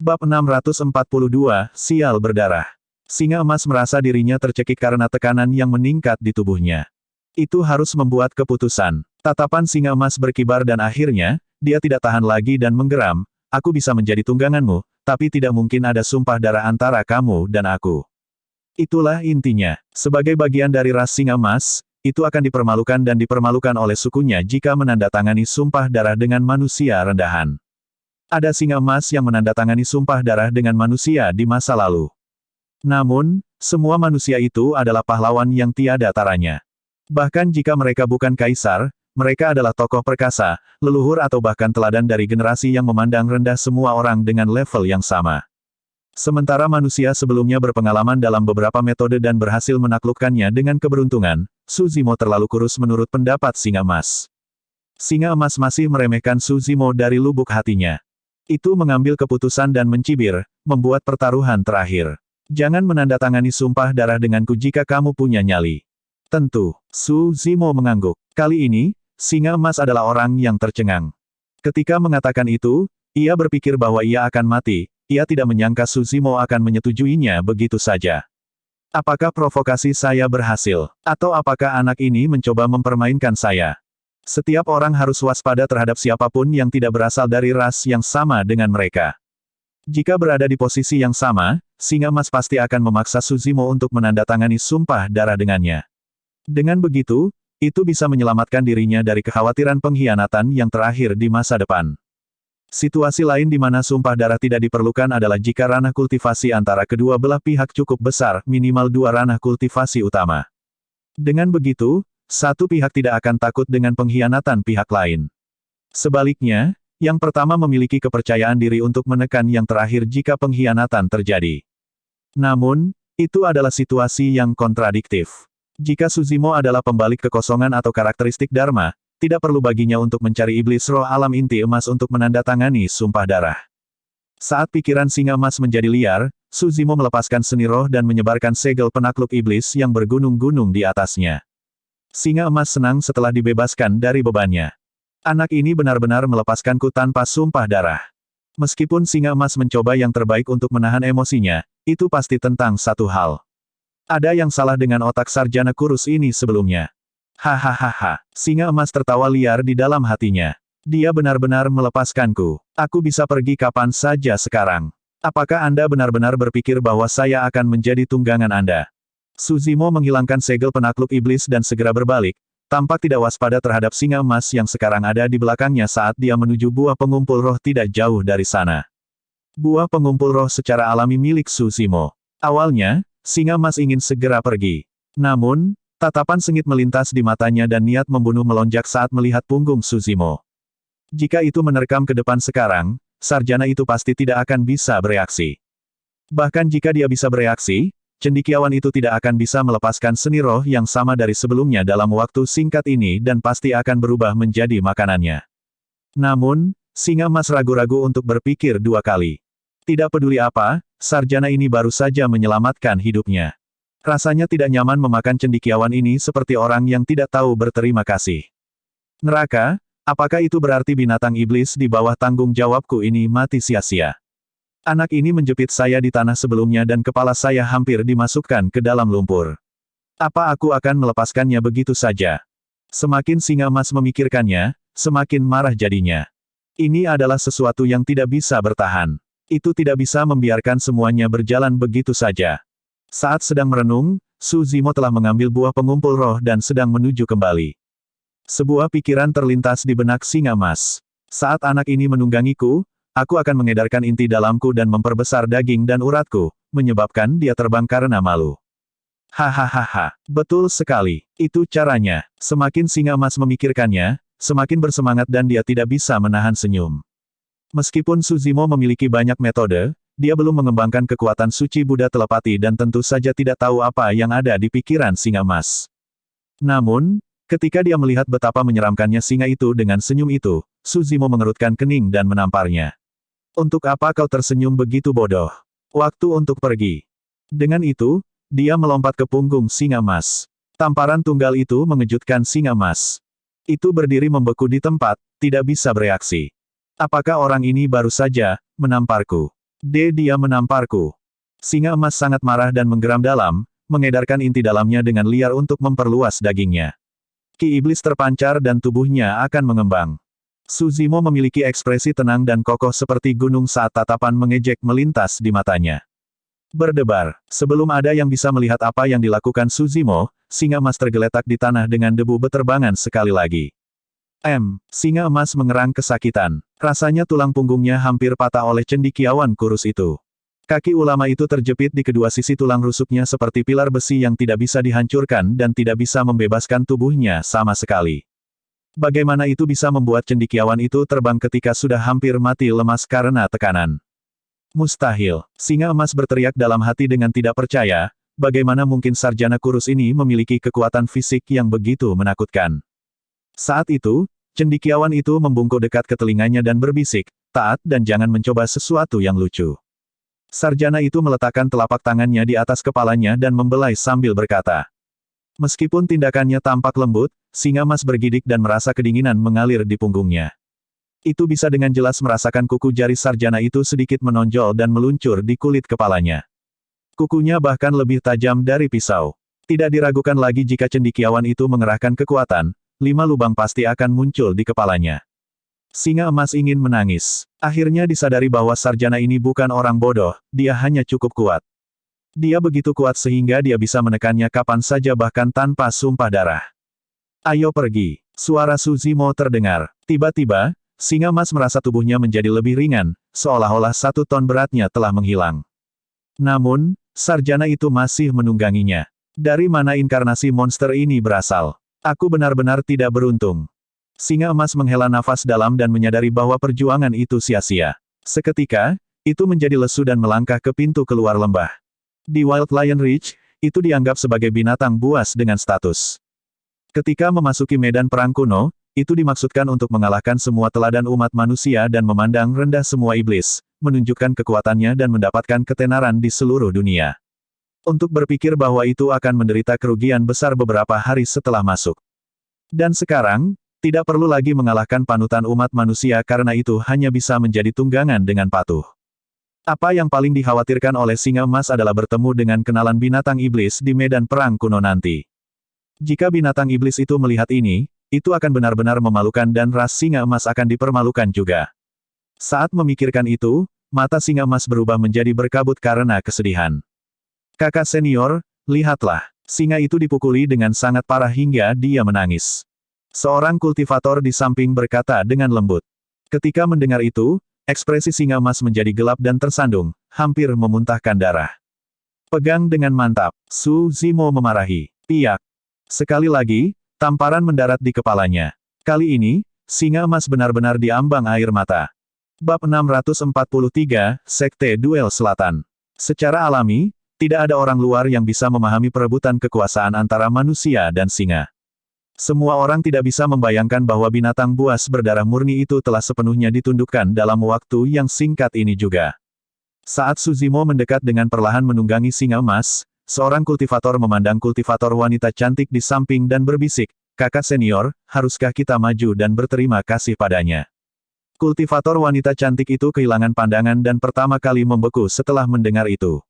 Bab 642, Sial Berdarah. Singa emas merasa dirinya tercekik karena tekanan yang meningkat di tubuhnya. Itu harus membuat keputusan. Tatapan singa emas berkibar dan akhirnya, dia tidak tahan lagi dan menggeram, "Aku bisa menjadi tungganganmu, tapi tidak mungkin ada sumpah darah antara kamu dan aku." Itulah intinya. Sebagai bagian dari ras singa emas, itu akan dipermalukan dan dipermalukan oleh sukunya jika menandatangani sumpah darah dengan manusia rendahan. Ada singa emas yang menandatangani sumpah darah dengan manusia di masa lalu. Namun, semua manusia itu adalah pahlawan yang tiada taranya. Bahkan jika mereka bukan kaisar, mereka adalah tokoh perkasa, leluhur atau bahkan teladan dari generasi yang memandang rendah semua orang dengan level yang sama. Sementara manusia sebelumnya berpengalaman dalam beberapa metode dan berhasil menaklukkannya dengan keberuntungan, Su Zimo terlalu kurus menurut pendapat singa emas. Singa emas masih meremehkan Su Zimo dari lubuk hatinya. Itu mengambil keputusan dan mencibir, membuat pertaruhan terakhir. "Jangan menandatangani sumpah darah denganku jika kamu punya nyali." Tentu, Su Zimo mengangguk. Kali ini, singa emas adalah orang yang tercengang. Ketika mengatakan itu, ia berpikir bahwa ia akan mati, ia tidak menyangka Su Zimo akan menyetujuinya begitu saja. Apakah provokasi saya berhasil? Atau apakah anak ini mencoba mempermainkan saya? Setiap orang harus waspada terhadap siapapun yang tidak berasal dari ras yang sama dengan mereka. Jika berada di posisi yang sama, singa emas pasti akan memaksa Su Zimo untuk menandatangani sumpah darah dengannya. Dengan begitu, itu bisa menyelamatkan dirinya dari kekhawatiran pengkhianatan yang terakhir di masa depan. Situasi lain di mana sumpah darah tidak diperlukan adalah jika ranah kultivasi antara kedua belah pihak cukup besar, minimal 2 ranah kultivasi utama. Dengan begitu, satu pihak tidak akan takut dengan pengkhianatan pihak lain. Sebaliknya, yang pertama memiliki kepercayaan diri untuk menekan yang terakhir jika pengkhianatan terjadi. Namun, itu adalah situasi yang kontradiktif. Jika Su Zimo adalah pembalik kekosongan atau karakteristik Dharma, tidak perlu baginya untuk mencari iblis roh alam inti emas untuk menandatangani sumpah darah. Saat pikiran singa emas menjadi liar, Su Zimo melepaskan seni roh dan menyebarkan segel penakluk iblis yang bergunung-gunung di atasnya. Singa emas senang setelah dibebaskan dari bebannya. "Anak ini benar-benar melepaskanku tanpa sumpah darah." Meskipun singa emas mencoba yang terbaik untuk menahan emosinya, itu pasti tentang satu hal. Ada yang salah dengan otak sarjana kurus ini sebelumnya. Hahaha, singa emas tertawa liar di dalam hatinya. "Dia benar-benar melepaskanku. Aku bisa pergi kapan saja sekarang. Apakah Anda benar-benar berpikir bahwa saya akan menjadi tunggangan Anda?" Su Zimo menghilangkan segel penakluk iblis dan segera berbalik, tampak tidak waspada terhadap singa emas yang sekarang ada di belakangnya saat dia menuju buah pengumpul roh tidak jauh dari sana. Buah pengumpul roh secara alami milik Su Zimo. Awalnya, singa emas ingin segera pergi. Namun, tatapan sengit melintas di matanya dan niat membunuh melonjak saat melihat punggung Su Zimo. Jika itu menerkam ke depan sekarang, sarjana itu pasti tidak akan bisa bereaksi. Bahkan jika dia bisa bereaksi, cendekiawan itu tidak akan bisa melepaskan seni roh yang sama dari sebelumnya dalam waktu singkat ini dan pasti akan berubah menjadi makanannya. Namun, singa emas ragu-ragu untuk berpikir 2 kali. Tidak peduli apa, sarjana ini baru saja menyelamatkan hidupnya. Rasanya tidak nyaman memakan cendekiawan ini seperti orang yang tidak tahu berterima kasih. Neraka, apakah itu berarti binatang iblis di bawah tanggung jawabku ini mati sia-sia? Anak ini menjepit saya di tanah sebelumnya dan kepala saya hampir dimasukkan ke dalam lumpur. Apa aku akan melepaskannya begitu saja? Semakin singa emas memikirkannya, semakin marah jadinya. Ini adalah sesuatu yang tidak bisa bertahan. Itu tidak bisa membiarkan semuanya berjalan begitu saja. Saat sedang merenung, Su Zimo telah mengambil buah pengumpul roh dan sedang menuju kembali. Sebuah pikiran terlintas di benak singa emas. Saat anak ini menunggangiku, aku akan mengedarkan inti dalamku dan memperbesar daging dan uratku, menyebabkan dia terbang karena malu. Hahaha, betul sekali, itu caranya. Semakin singa emas memikirkannya, semakin bersemangat dan dia tidak bisa menahan senyum. Meskipun Su Zimo memiliki banyak metode, dia belum mengembangkan kekuatan suci Buddha telepati dan tentu saja tidak tahu apa yang ada di pikiran singa emas. Namun, ketika dia melihat betapa menyeramkannya singa itu dengan senyum itu, Su Zimo mengerutkan kening dan menamparnya. "Untuk apa kau tersenyum begitu bodoh? Waktu untuk pergi." Dengan itu, dia melompat ke punggung singa emas. Tamparan tunggal itu mengejutkan singa emas. Itu berdiri membeku di tempat, tidak bisa bereaksi. Apakah orang ini baru saja menamparku? Dia menamparku. Singa emas sangat marah dan menggeram dalam, mengedarkan inti dalamnya dengan liar untuk memperluas dagingnya. Ki iblis terpancar dan tubuhnya akan mengembang. Suzimo memiliki ekspresi tenang dan kokoh seperti gunung saat tatapan mengejek melintas di matanya. Berdebar. Sebelum ada yang bisa melihat apa yang dilakukan Suzimo, singa emas tergeletak di tanah dengan debu beterbangan sekali lagi. Singa emas mengerang kesakitan. Rasanya tulang punggungnya hampir patah oleh cendekiawan kurus itu. Kaki ulama itu terjepit di kedua sisi tulang rusuknya seperti pilar besi yang tidak bisa dihancurkan dan tidak bisa membebaskan tubuhnya sama sekali. Bagaimana itu bisa membuat cendekiawan itu terbang ketika sudah hampir mati lemas karena tekanan? Mustahil. Singa emas berteriak dalam hati dengan tidak percaya, bagaimana mungkin sarjana kurus ini memiliki kekuatan fisik yang begitu menakutkan. Saat itu, cendekiawan itu membungkuk dekat ke telinganya dan berbisik, "Taat dan jangan mencoba sesuatu yang lucu." Sarjana itu meletakkan telapak tangannya di atas kepalanya dan membelai sambil berkata. Meskipun tindakannya tampak lembut, singa emas bergidik dan merasa kedinginan mengalir di punggungnya. Itu bisa dengan jelas merasakan kuku jari sarjana itu sedikit menonjol dan meluncur di kulit kepalanya. Kukunya bahkan lebih tajam dari pisau. Tidak diragukan lagi jika cendekiawan itu mengerahkan kekuatan, 5 lubang pasti akan muncul di kepalanya. Singa emas ingin menangis. Akhirnya disadari bahwa sarjana ini bukan orang bodoh, dia hanya cukup kuat. Dia begitu kuat sehingga dia bisa menekannya kapan saja bahkan tanpa sumpah darah. "Ayo pergi." Suara Suzimo terdengar. Tiba-tiba, singa emas merasa tubuhnya menjadi lebih ringan, seolah-olah 1 ton beratnya telah menghilang. Namun, sarjana itu masih menungganginya. Dari mana inkarnasi monster ini berasal? Aku benar-benar tidak beruntung. Singa emas menghela nafas dalam dan menyadari bahwa perjuangan itu sia-sia. Seketika, itu menjadi lesu dan melangkah ke pintu keluar lembah. Di Wild Lion Ridge, itu dianggap sebagai binatang buas dengan status. Ketika memasuki medan perang kuno, itu dimaksudkan untuk mengalahkan semua teladan umat manusia dan memandang rendah semua iblis, menunjukkan kekuatannya dan mendapatkan ketenaran di seluruh dunia. Untuk berpikir bahwa itu akan menderita kerugian besar beberapa hari setelah masuk. Dan sekarang, tidak perlu lagi mengalahkan panutan umat manusia karena itu hanya bisa menjadi tunggangan dengan patuh. Apa yang paling dikhawatirkan oleh singa emas adalah bertemu dengan kenalan binatang iblis di medan perang kuno nanti. Jika binatang iblis itu melihat ini, itu akan benar-benar memalukan dan ras singa emas akan dipermalukan juga. Saat memikirkan itu, mata singa emas berubah menjadi berkabut karena kesedihan. "Kakak senior, lihatlah." Singa itu dipukuli dengan sangat parah hingga dia menangis. Seorang kultivator di samping berkata dengan lembut. Ketika mendengar itu, ekspresi singa emas menjadi gelap dan tersandung, hampir memuntahkan darah. "Pegang dengan mantap." Suzimo memarahi. Piak. Sekali lagi, tamparan mendarat di kepalanya. Kali ini, singa emas benar-benar diambang air mata. Bab 643, Sekte Duel Selatan. Secara alami, tidak ada orang luar yang bisa memahami perebutan kekuasaan antara manusia dan singa. Semua orang tidak bisa membayangkan bahwa binatang buas berdarah murni itu telah sepenuhnya ditundukkan dalam waktu yang singkat ini juga. Saat Suzimo mendekat dengan perlahan menunggangi singa emas, seorang kultivator memandang kultivator wanita cantik di samping dan berbisik, "Kakak senior, haruskah kita maju dan berterima kasih padanya?" Kultivator wanita cantik itu kehilangan pandangan dan pertama kali membeku setelah mendengar itu.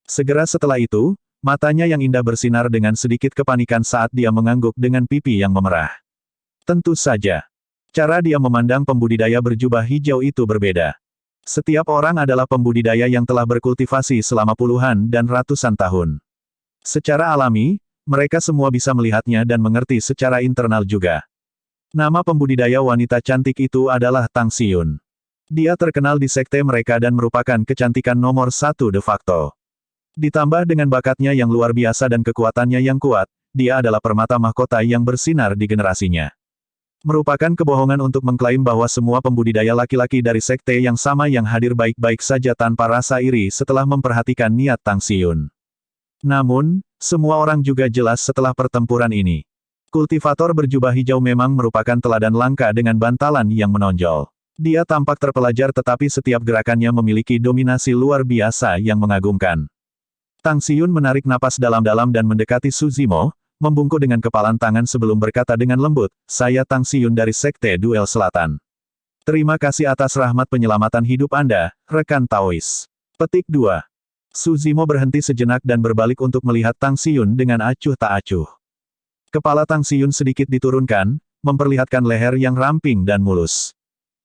Segera setelah itu, matanya yang indah bersinar dengan sedikit kepanikan saat dia mengangguk dengan pipi yang memerah. Tentu saja. Cara dia memandang pembudidaya berjubah hijau itu berbeda. Setiap orang adalah pembudidaya yang telah berkultivasi selama puluhan dan ratusan tahun. Secara alami, mereka semua bisa melihatnya dan mengerti secara internal juga. Nama pembudidaya wanita cantik itu adalah Tang Xiyun. Dia terkenal di sekte mereka dan merupakan kecantikan nomor 1 de facto. Ditambah dengan bakatnya yang luar biasa dan kekuatannya yang kuat, dia adalah permata mahkota yang bersinar di generasinya. Merupakan kebohongan untuk mengklaim bahwa semua pembudidaya laki-laki dari sekte yang sama yang hadir baik-baik saja tanpa rasa iri setelah memperhatikan niat Tang Xiyun. Namun, semua orang juga jelas setelah pertempuran ini. Kultivator berjubah hijau memang merupakan teladan langka dengan bantalan yang menonjol. Dia tampak terpelajar tetapi setiap gerakannya memiliki dominasi luar biasa yang mengagumkan. Tang Xiyun menarik napas dalam-dalam dan mendekati Suzimo, membungkuk dengan kepalan tangan sebelum berkata dengan lembut, "Saya Tang Xiyun dari Sekte Duel Selatan. Terima kasih atas rahmat penyelamatan hidup Anda, rekan Taois." Petik 2. Su Zimo berhenti sejenak dan berbalik untuk melihat Tang Xiyun dengan acuh tak acuh. Kepala Tang Xiyun sedikit diturunkan, memperlihatkan leher yang ramping dan mulus.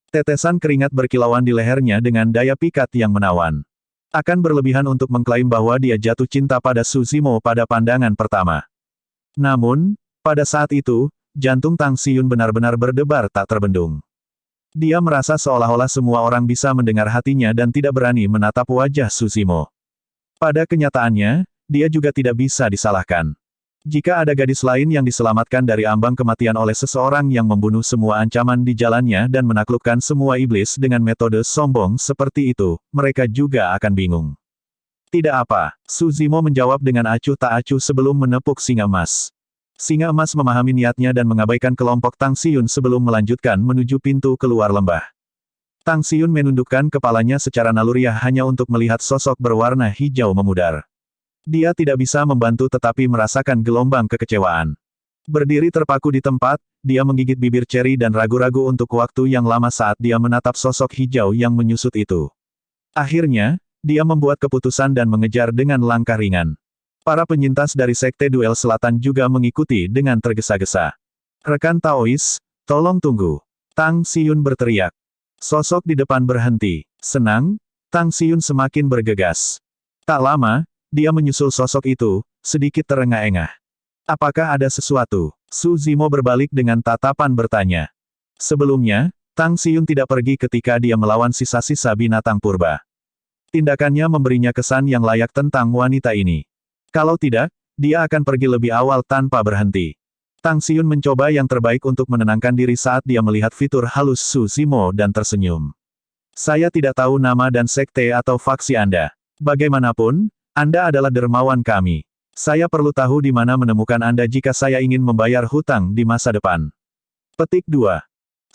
Tetesan keringat berkilauan di lehernya dengan daya pikat yang menawan. Akan berlebihan untuk mengklaim bahwa dia jatuh cinta pada Su Zimo pada pandangan pertama. Namun, pada saat itu, jantung Tang Xiyun benar-benar berdebar tak terbendung. Dia merasa seolah-olah semua orang bisa mendengar hatinya dan tidak berani menatap wajah Su Zimo. Pada kenyataannya, dia juga tidak bisa disalahkan. Jika ada gadis lain yang diselamatkan dari ambang kematian oleh seseorang yang membunuh semua ancaman di jalannya dan menaklukkan semua iblis dengan metode sombong seperti itu, mereka juga akan bingung. Tidak apa, Su Zimo menjawab dengan acuh tak acuh sebelum menepuk singa emas. Singa emas memahami niatnya dan mengabaikan kelompok Tang Xiyun sebelum melanjutkan menuju pintu keluar lembah. Tang Xiyun menundukkan kepalanya secara naluriah hanya untuk melihat sosok berwarna hijau memudar. Dia tidak bisa membantu tetapi merasakan gelombang kekecewaan. Berdiri terpaku di tempat, dia menggigit bibir ceri dan ragu-ragu untuk waktu yang lama saat dia menatap sosok hijau yang menyusut itu. Akhirnya, dia membuat keputusan dan mengejar dengan langkah ringan. Para penyintas dari Sekte Duel Selatan juga mengikuti dengan tergesa-gesa. Rekan Taois, tolong tunggu. Tang Xiyun berteriak. Sosok di depan berhenti. Senang, Tang Xiyun semakin bergegas. Tak lama, dia menyusul sosok itu, sedikit terengah-engah. Apakah ada sesuatu? Su Zimo berbalik dengan tatapan bertanya. Sebelumnya, Tang Xiyun tidak pergi ketika dia melawan sisa-sisa binatang purba. Tindakannya memberinya kesan yang layak tentang wanita ini. Kalau tidak, dia akan pergi lebih awal tanpa berhenti. Tang Xiyun mencoba yang terbaik untuk menenangkan diri saat dia melihat fitur halus Su Zimo dan tersenyum. Saya tidak tahu nama dan sekte atau faksi Anda. Bagaimanapun, Anda adalah dermawan kami. Saya perlu tahu di mana menemukan Anda jika saya ingin membayar hutang di masa depan. Petik 2.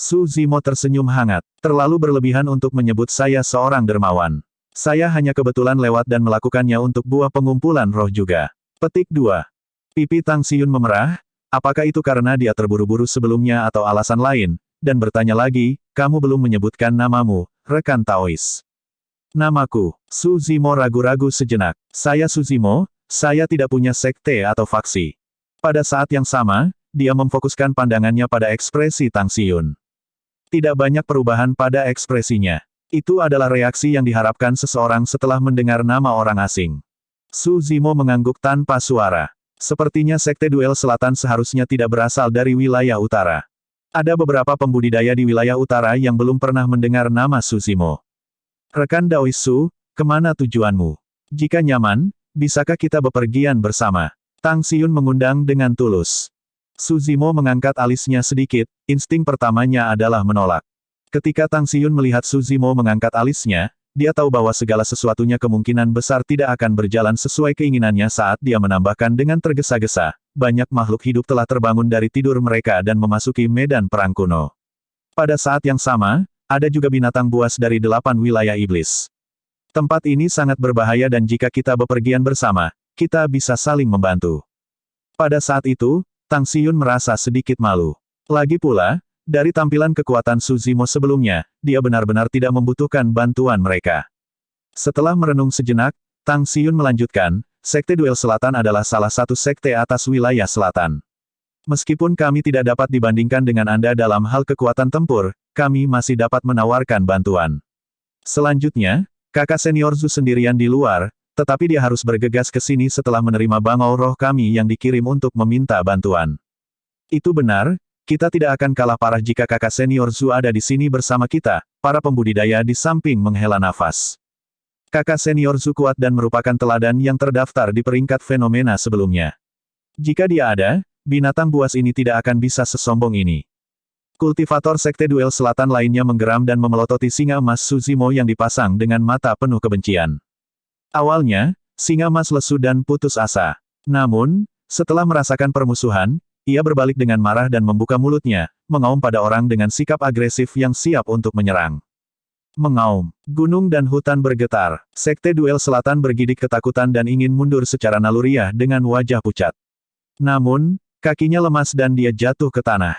Su Zimo tersenyum hangat. Terlalu berlebihan untuk menyebut saya seorang dermawan. Saya hanya kebetulan lewat dan melakukannya untuk buah pengumpulan roh juga. Petik 2. Pipi Tang Xiyun memerah, apakah itu karena dia terburu-buru sebelumnya atau alasan lain, dan bertanya lagi, kamu belum menyebutkan namamu, rekan Taois. Namaku, Su Zimo ragu-ragu sejenak. Saya Su Zimo, saya tidak punya sekte atau faksi. Pada saat yang sama, dia memfokuskan pandangannya pada ekspresi Tang Xiyun. Tidak banyak perubahan pada ekspresinya. Itu adalah reaksi yang diharapkan seseorang setelah mendengar nama orang asing. Su Zimo mengangguk tanpa suara. Sepertinya Sekte Duel Selatan seharusnya tidak berasal dari wilayah utara. Ada beberapa pembudidaya di wilayah utara yang belum pernah mendengar nama Su Zimo. Rekan Daois Su, kemana tujuanmu? Jika nyaman, bisakah kita bepergian bersama? Tang Xiyun mengundang dengan tulus. Su Zimo mengangkat alisnya sedikit, insting pertamanya adalah menolak. Ketika Tang Xiyun melihat Su Zimo mengangkat alisnya, dia tahu bahwa segala sesuatunya kemungkinan besar tidak akan berjalan sesuai keinginannya saat dia menambahkan dengan tergesa-gesa. Banyak makhluk hidup telah terbangun dari tidur mereka dan memasuki medan perang kuno. Pada saat yang sama, ada juga binatang buas dari 8 wilayah iblis. Tempat ini sangat berbahaya dan jika kita bepergian bersama, kita bisa saling membantu. Pada saat itu, Tang Xiyun merasa sedikit malu. Lagi pula, dari tampilan kekuatan Su Zimo sebelumnya, dia benar-benar tidak membutuhkan bantuan mereka. Setelah merenung sejenak, Tang Xiyun melanjutkan, Sekte Duel Selatan adalah salah satu sekte atas wilayah selatan. Meskipun kami tidak dapat dibandingkan dengan Anda dalam hal kekuatan tempur, kami masih dapat menawarkan bantuan. Selanjutnya, kakak senior Zhu sendirian di luar, tetapi dia harus bergegas ke sini setelah menerima bangau roh kami yang dikirim untuk meminta bantuan. Itu benar. Kita tidak akan kalah parah jika kakak senior Zhu ada di sini bersama kita, para pembudidaya di samping menghela nafas. Kakak senior Zhu kuat dan merupakan teladan yang terdaftar di peringkat fenomena sebelumnya. Jika dia ada, binatang buas ini tidak akan bisa sesombong ini. Kultivator Sekte Duel Selatan lainnya menggeram dan memelototi singa emas Su Zimo yang dipasang dengan mata penuh kebencian. Awalnya, singa emas lesu dan putus asa. Namun, setelah merasakan permusuhan, ia berbalik dengan marah dan membuka mulutnya, mengaum pada orang dengan sikap agresif yang siap untuk menyerang. Mengaum. Gunung dan hutan bergetar. Sekte Duel Selatan bergidik ketakutan dan ingin mundur secara naluriah dengan wajah pucat. Namun, kakinya lemas dan dia jatuh ke tanah.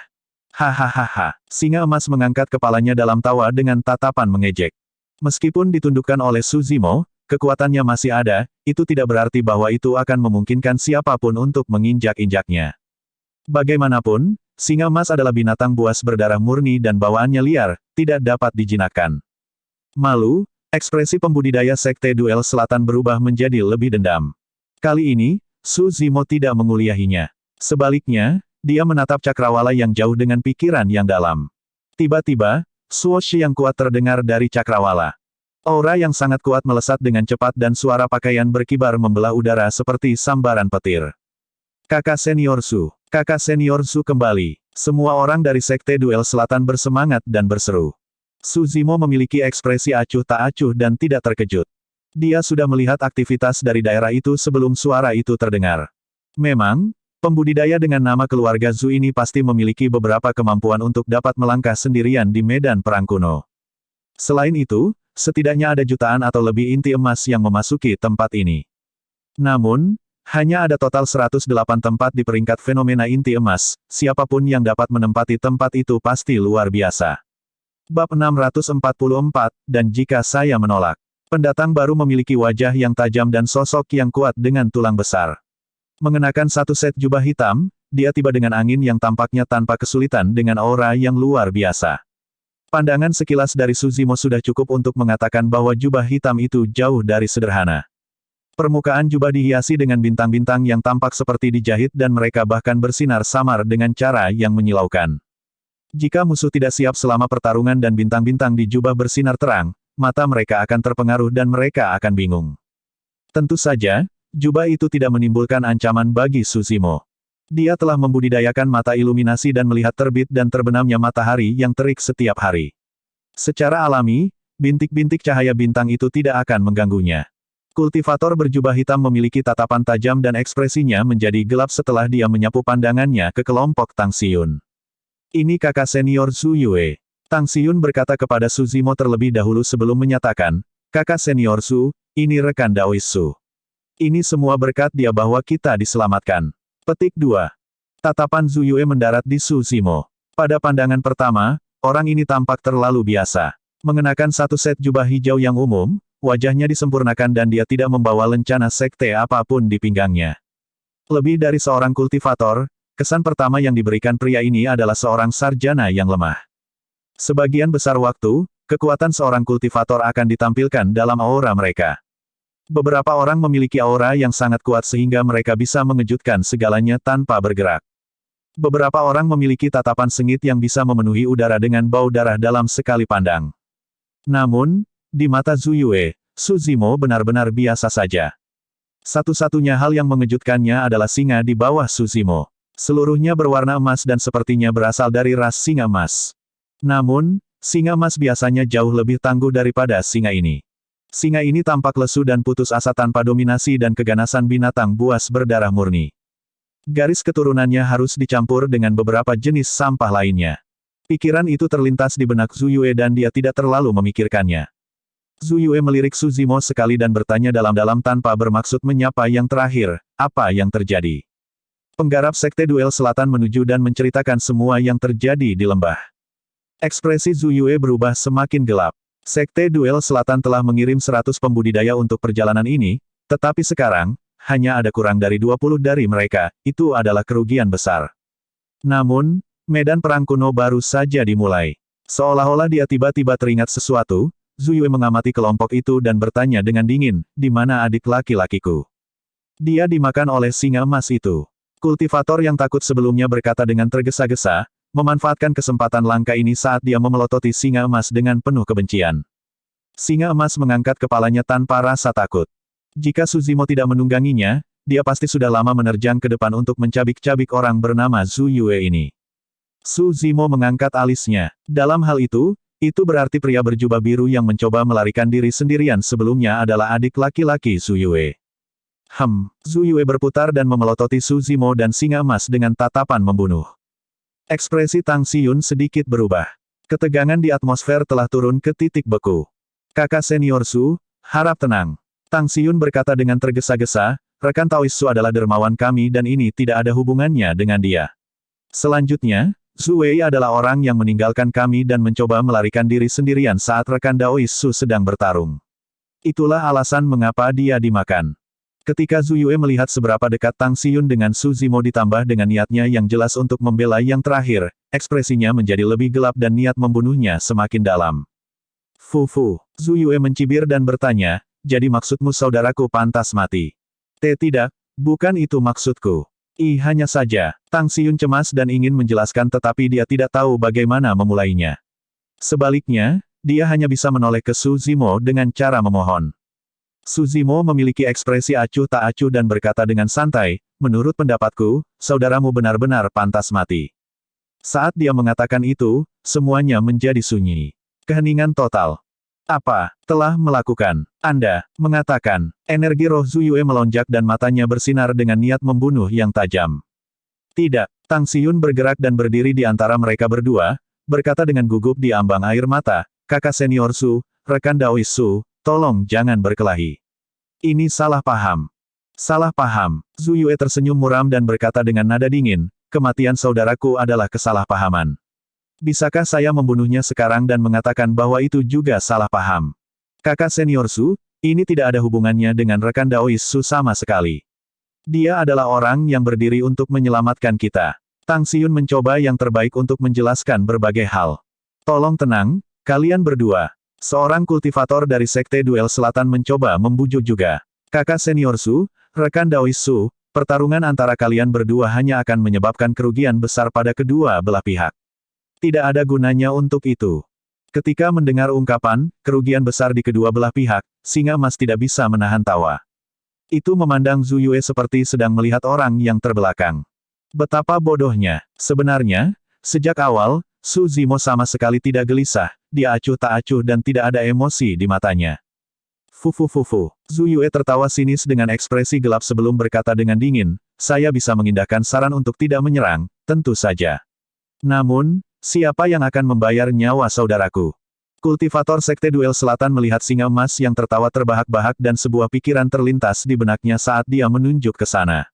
Hahaha. Singa emas mengangkat kepalanya dalam tawa dengan tatapan mengejek. Meskipun ditundukkan oleh Su Zimo, kekuatannya masih ada, itu tidak berarti bahwa itu akan memungkinkan siapapun untuk menginjak-injaknya. Bagaimanapun, singa emas adalah binatang buas berdarah murni dan bawaannya liar, tidak dapat dijinakkan. Malu, ekspresi pembudidaya Sekte Duel Selatan berubah menjadi lebih dendam. Kali ini, Su Zimo tidak menguliahinya. Sebaliknya, dia menatap cakrawala yang jauh dengan pikiran yang dalam. Tiba-tiba, swoosh yang kuat terdengar dari cakrawala. Aura yang sangat kuat melesat dengan cepat dan suara pakaian berkibar membelah udara seperti sambaran petir. Kakak senior Su. Kakak senior Su kembali. Semua orang dari Sekte Duel Selatan bersemangat dan berseru. Su Zimo memiliki ekspresi acuh tak acuh dan tidak terkejut. Dia sudah melihat aktivitas dari daerah itu sebelum suara itu terdengar. Memang, pembudidaya dengan nama keluarga Zhu ini pasti memiliki beberapa kemampuan untuk dapat melangkah sendirian di medan perang kuno. Selain itu, setidaknya ada jutaan atau lebih inti emas yang memasuki tempat ini. Namun, hanya ada total 108 tempat di peringkat fenomena inti emas, siapapun yang dapat menempati tempat itu pasti luar biasa. Bab 644, dan jika saya menolak. Pendatang baru memiliki wajah yang tajam dan sosok yang kuat dengan tulang besar. Mengenakan satu set jubah hitam, dia tiba dengan angin yang tampaknya tanpa kesulitan dengan aura yang luar biasa. Pandangan sekilas dari Su Zimo sudah cukup untuk mengatakan bahwa jubah hitam itu jauh dari sederhana. Permukaan jubah dihiasi dengan bintang-bintang yang tampak seperti dijahit dan mereka bahkan bersinar samar dengan cara yang menyilaukan. Jika musuh tidak siap selama pertarungan dan bintang-bintang di jubah bersinar terang, mata mereka akan terpengaruh dan mereka akan bingung. Tentu saja, jubah itu tidak menimbulkan ancaman bagi Su Zimo. Dia telah membudidayakan mata iluminasi dan melihat terbit dan terbenamnya matahari yang terik setiap hari. Secara alami, bintik-bintik cahaya bintang itu tidak akan mengganggunya. Kultivator berjubah hitam memiliki tatapan tajam dan ekspresinya menjadi gelap setelah dia menyapu pandangannya ke kelompok Tang Xiyun. Ini kakak senior Zhu Yue. Tang Xiyun berkata kepada Su Zimo terlebih dahulu sebelum menyatakan, kakak senior Su, ini rekan Daois Su. Ini semua berkat dia bahwa kita diselamatkan. Petik 2. Tatapan Zhu Yue mendarat di Su Zimo. Pada pandangan pertama, orang ini tampak terlalu biasa. Mengenakan satu set jubah hijau yang umum, wajahnya disempurnakan dan dia tidak membawa lencana sekte apapun di pinggangnya. Lebih dari seorang kultivator, kesan pertama yang diberikan pria ini adalah seorang sarjana yang lemah. Sebagian besar waktu, kekuatan seorang kultivator akan ditampilkan dalam aura mereka. Beberapa orang memiliki aura yang sangat kuat sehingga mereka bisa mengejutkan segalanya tanpa bergerak. Beberapa orang memiliki tatapan sengit yang bisa memenuhi udara dengan bau darah dalam sekali pandang. Namun, di mata Zhu Yue, Su Zimo benar-benar biasa saja. Satu-satunya hal yang mengejutkannya adalah singa di bawah Su Zimo. Seluruhnya berwarna emas dan sepertinya berasal dari ras singa emas. Namun, singa emas biasanya jauh lebih tangguh daripada singa ini. Singa ini tampak lesu dan putus asa tanpa dominasi dan keganasan binatang buas berdarah murni. Garis keturunannya harus dicampur dengan beberapa jenis sampah lainnya. Pikiran itu terlintas di benak Zhu Yue dan dia tidak terlalu memikirkannya. Zhu Yue melirik Su Zimo sekali dan bertanya dalam-dalam tanpa bermaksud menyapa yang terakhir, apa yang terjadi? Penggarap Sekte Duel Selatan menuju dan menceritakan semua yang terjadi di lembah. Ekspresi Zhu Yue berubah semakin gelap. Sekte Duel Selatan telah mengirim 100 pembudidaya untuk perjalanan ini, tetapi sekarang, hanya ada kurang dari 20 dari mereka, itu adalah kerugian besar. Namun, medan perang kuno baru saja dimulai. Seolah-olah dia tiba-tiba teringat sesuatu, Zhu Yue mengamati kelompok itu dan bertanya dengan dingin, di mana adik laki-lakiku? Dia dimakan oleh singa emas itu. Kultivator yang takut sebelumnya berkata dengan tergesa-gesa, memanfaatkan kesempatan langka ini saat dia memelototi singa emas dengan penuh kebencian. Singa emas mengangkat kepalanya tanpa rasa takut. Jika Su Zimo tidak menungganginya, dia pasti sudah lama menerjang ke depan untuk mencabik-cabik orang bernama Zhu Yue ini. Su Zimo mengangkat alisnya. Dalam hal itu berarti pria berjubah biru yang mencoba melarikan diri sendirian sebelumnya adalah adik laki-laki Zhu Yue. Zhu Yue berputar dan memelototi Su Zimo dan singa emas dengan tatapan membunuh. Ekspresi Tang Xiyun sedikit berubah. Ketegangan di atmosfer telah turun ke titik beku. Kakak senior Su, harap tenang. Tang Xiyun berkata dengan tergesa-gesa, rekan Taois Su adalah dermawan kami dan ini tidak ada hubungannya dengan dia. Selanjutnya, Zhu Wei adalah orang yang meninggalkan kami dan mencoba melarikan diri sendirian saat rekan Daois Su sedang bertarung. Itulah alasan mengapa dia dimakan. Ketika Zhu Yue melihat seberapa dekat Tang Xiyun dengan Su Zimo ditambah dengan niatnya yang jelas untuk membela yang terakhir, ekspresinya menjadi lebih gelap dan niat membunuhnya semakin dalam. Fu. Zhu Yue mencibir dan bertanya, jadi maksudmu saudaraku pantas mati? Tidak, bukan itu maksudku. Hanya saja, Tang Xiyun cemas dan ingin menjelaskan tetapi dia tidak tahu bagaimana memulainya. Sebaliknya, dia hanya bisa menoleh ke Su Zimo dengan cara memohon. Su Zimo memiliki ekspresi acuh tak acuh dan berkata dengan santai, menurut pendapatku, saudaramu benar-benar pantas mati. Saat dia mengatakan itu, semuanya menjadi sunyi. Keheningan total. Apa telah melakukan? Anda mengatakan, energi roh Zhu Yue melonjak dan matanya bersinar dengan niat membunuh yang tajam. Tidak, Tang Xiyun bergerak dan berdiri di antara mereka berdua, berkata dengan gugup di ambang air mata, kakak senior Su, rekan Daois Su, tolong jangan berkelahi. Ini salah paham. Salah paham. Zhu Yue tersenyum muram dan berkata dengan nada dingin, kematian saudaraku adalah kesalahpahaman. Bisakah saya membunuhnya sekarang dan mengatakan bahwa itu juga salah paham? Kakak senior Su, ini tidak ada hubungannya dengan rekan Daois Su sama sekali. Dia adalah orang yang berdiri untuk menyelamatkan kita. Tang Xiyun mencoba yang terbaik untuk menjelaskan berbagai hal. Tolong tenang, kalian berdua. Seorang kultivator dari Sekte Duel Selatan mencoba membujuk juga. Kakak senior Su, rekan Daois Su, pertarungan antara kalian berdua hanya akan menyebabkan kerugian besar pada kedua belah pihak. Tidak ada gunanya untuk itu. Ketika mendengar ungkapan, kerugian besar di kedua belah pihak, Singa Emas tidak bisa menahan tawa. Itu memandang Zhu Yue seperti sedang melihat orang yang terbelakang. Betapa bodohnya. Sebenarnya, sejak awal, Su Zimo sama sekali tidak gelisah, dia acuh tak acuh dan tidak ada emosi di matanya. Fu. Zhu Yue tertawa sinis dengan ekspresi gelap sebelum berkata dengan dingin, saya bisa mengindahkan saran untuk tidak menyerang, tentu saja. Namun, siapa yang akan membayar nyawa saudaraku? Kultivator Sekte Duel Selatan melihat Singa Emas yang tertawa terbahak-bahak dan sebuah pikiran terlintas di benaknya saat dia menunjuk ke sana.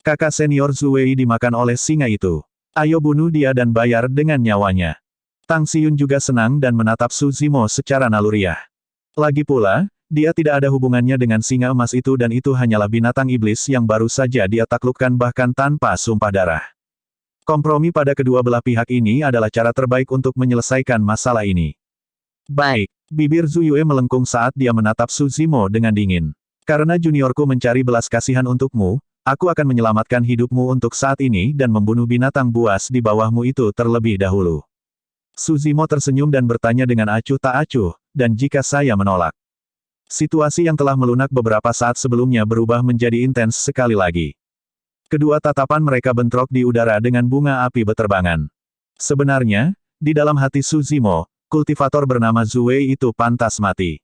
Kakak senior Zhu Wei dimakan oleh singa itu. Ayo bunuh dia dan bayar dengan nyawanya. Tang Xiyun juga senang dan menatap Su Zimo secara naluriah. Lagi pula, dia tidak ada hubungannya dengan singa emas itu dan itu hanyalah binatang iblis yang baru saja dia taklukkan bahkan tanpa sumpah darah. Kompromi pada kedua belah pihak ini adalah cara terbaik untuk menyelesaikan masalah ini. Baik, bibir Zhu Yue melengkung saat dia menatap Su Zimo dengan dingin. Karena juniorku mencari belas kasihan untukmu, aku akan menyelamatkan hidupmu untuk saat ini dan membunuh binatang buas di bawahmu itu terlebih dahulu. Su Zimo tersenyum dan bertanya dengan acuh tak acuh, dan jika saya menolak? Situasi yang telah melunak beberapa saat sebelumnya berubah menjadi intens sekali lagi. Kedua tatapan mereka bentrok di udara dengan bunga api beterbangan. Sebenarnya, di dalam hati Su Zimo, kultivator bernama Zhu Wei itu pantas mati.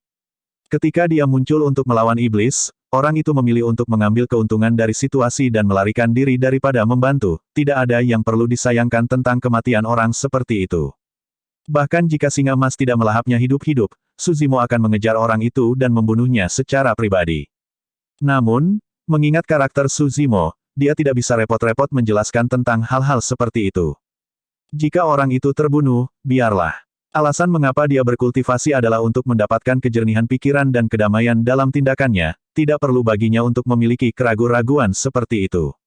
Ketika dia muncul untuk melawan iblis, orang itu memilih untuk mengambil keuntungan dari situasi dan melarikan diri daripada membantu. Tidak ada yang perlu disayangkan tentang kematian orang seperti itu. Bahkan jika singa emas tidak melahapnya hidup-hidup, Su Zimo akan mengejar orang itu dan membunuhnya secara pribadi. Namun, mengingat karakter Su Zimo, dia tidak bisa repot-repot menjelaskan tentang hal-hal seperti itu. Jika orang itu terbunuh, biarlah. Alasan mengapa dia berkultivasi adalah untuk mendapatkan kejernihan pikiran dan kedamaian dalam tindakannya, tidak perlu baginya untuk memiliki keraguan-raguan seperti itu.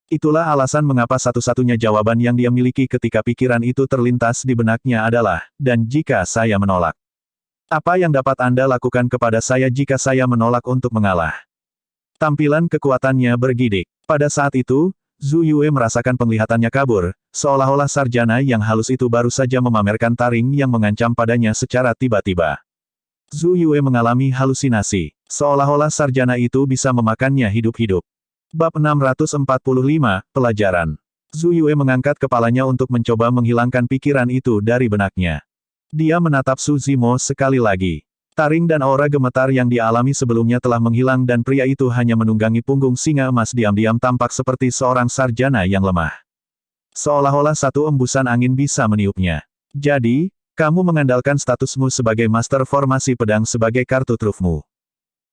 Itulah alasan mengapa satu-satunya jawaban yang dia miliki ketika pikiran itu terlintas di benaknya adalah, dan jika saya menolak. Apa yang dapat Anda lakukan kepada saya jika saya menolak untuk mengalah? Tampilan kekuatannya bergidik. Pada saat itu, Zhu Yue merasakan penglihatannya kabur, seolah-olah sarjana yang halus itu baru saja memamerkan taring yang mengancam padanya secara tiba-tiba. Zhu Yue mengalami halusinasi, seolah-olah sarjana itu bisa memakannya hidup-hidup. Bab 645, Pelajaran. Zhu Yue mengangkat kepalanya untuk mencoba menghilangkan pikiran itu dari benaknya. Dia menatap Su Zimo sekali lagi. Taring dan aura gemetar yang dia alami sebelumnya telah menghilang dan pria itu hanya menunggangi punggung singa emas diam-diam tampak seperti seorang sarjana yang lemah. Seolah-olah satu embusan angin bisa meniupnya. Jadi, kamu mengandalkan statusmu sebagai master formasi pedang sebagai kartu trufmu.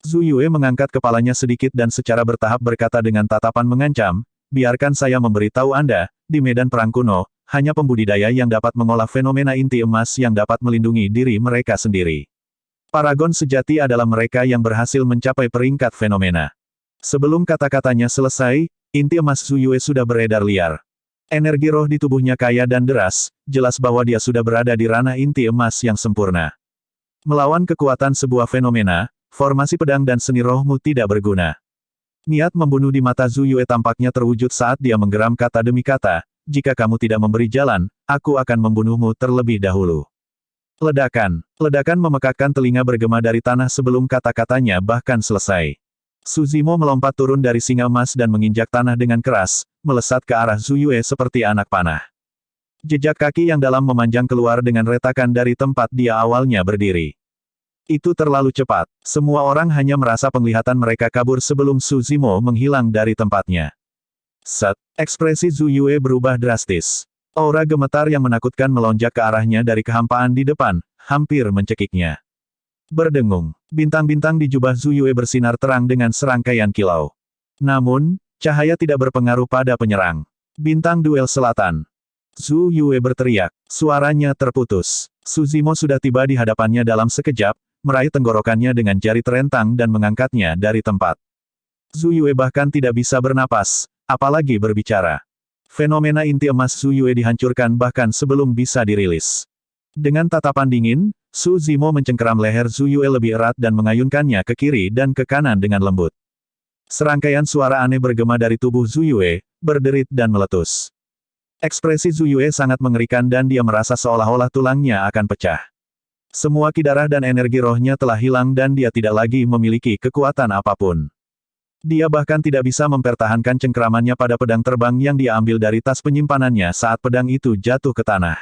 Zhu Yue mengangkat kepalanya sedikit dan secara bertahap berkata dengan tatapan mengancam, biarkan saya memberitahu Anda, di medan perang kuno, hanya pembudidaya yang dapat mengolah fenomena inti emas yang dapat melindungi diri mereka sendiri. Paragon sejati adalah mereka yang berhasil mencapai peringkat fenomena. Sebelum kata-katanya selesai, inti emas Zhu Yue sudah beredar liar. Energi roh di tubuhnya kaya dan deras, jelas bahwa dia sudah berada di ranah inti emas yang sempurna. Melawan kekuatan sebuah fenomena, formasi pedang dan seni rohmu tidak berguna. Niat membunuh di mata Zhu Yue tampaknya terwujud saat dia menggeram kata demi kata, jika kamu tidak memberi jalan, aku akan membunuhmu terlebih dahulu. Ledakan. Ledakan memekakkan telinga bergema dari tanah sebelum kata-katanya bahkan selesai. Su Zimo melompat turun dari singa emas dan menginjak tanah dengan keras, melesat ke arah Zhu Yue seperti anak panah. Jejak kaki yang dalam memanjang keluar dengan retakan dari tempat dia awalnya berdiri. Itu terlalu cepat. Semua orang hanya merasa penglihatan mereka kabur sebelum Su Zimo menghilang dari tempatnya. Set. Ekspresi Zhu Yue berubah drastis. Aura gemetar yang menakutkan melonjak ke arahnya dari kehampaan di depan, hampir mencekiknya. Berdengung, bintang-bintang di jubah Zhu Yue bersinar terang dengan serangkaian kilau. Namun, cahaya tidak berpengaruh pada penyerang. Bintang duel selatan. Zhu Yue berteriak, suaranya terputus. Su Zimo sudah tiba di hadapannya dalam sekejap, meraih tenggorokannya dengan jari terentang dan mengangkatnya dari tempat. Zhu Yue bahkan tidak bisa bernapas, apalagi berbicara. Fenomena inti emas Zhu Yue dihancurkan bahkan sebelum bisa dirilis. Dengan tatapan dingin, Su Zimo mencengkeram leher Zhu Yue lebih erat dan mengayunkannya ke kiri dan ke kanan dengan lembut. Serangkaian suara aneh bergema dari tubuh Zhu Yue, berderit dan meletus. Ekspresi Zhu Yue sangat mengerikan dan dia merasa seolah-olah tulangnya akan pecah. Semua kidarah dan energi rohnya telah hilang dan dia tidak lagi memiliki kekuatan apapun. Dia bahkan tidak bisa mempertahankan cengkeramannya pada pedang terbang yang dia ambil dari tas penyimpanannya saat pedang itu jatuh ke tanah.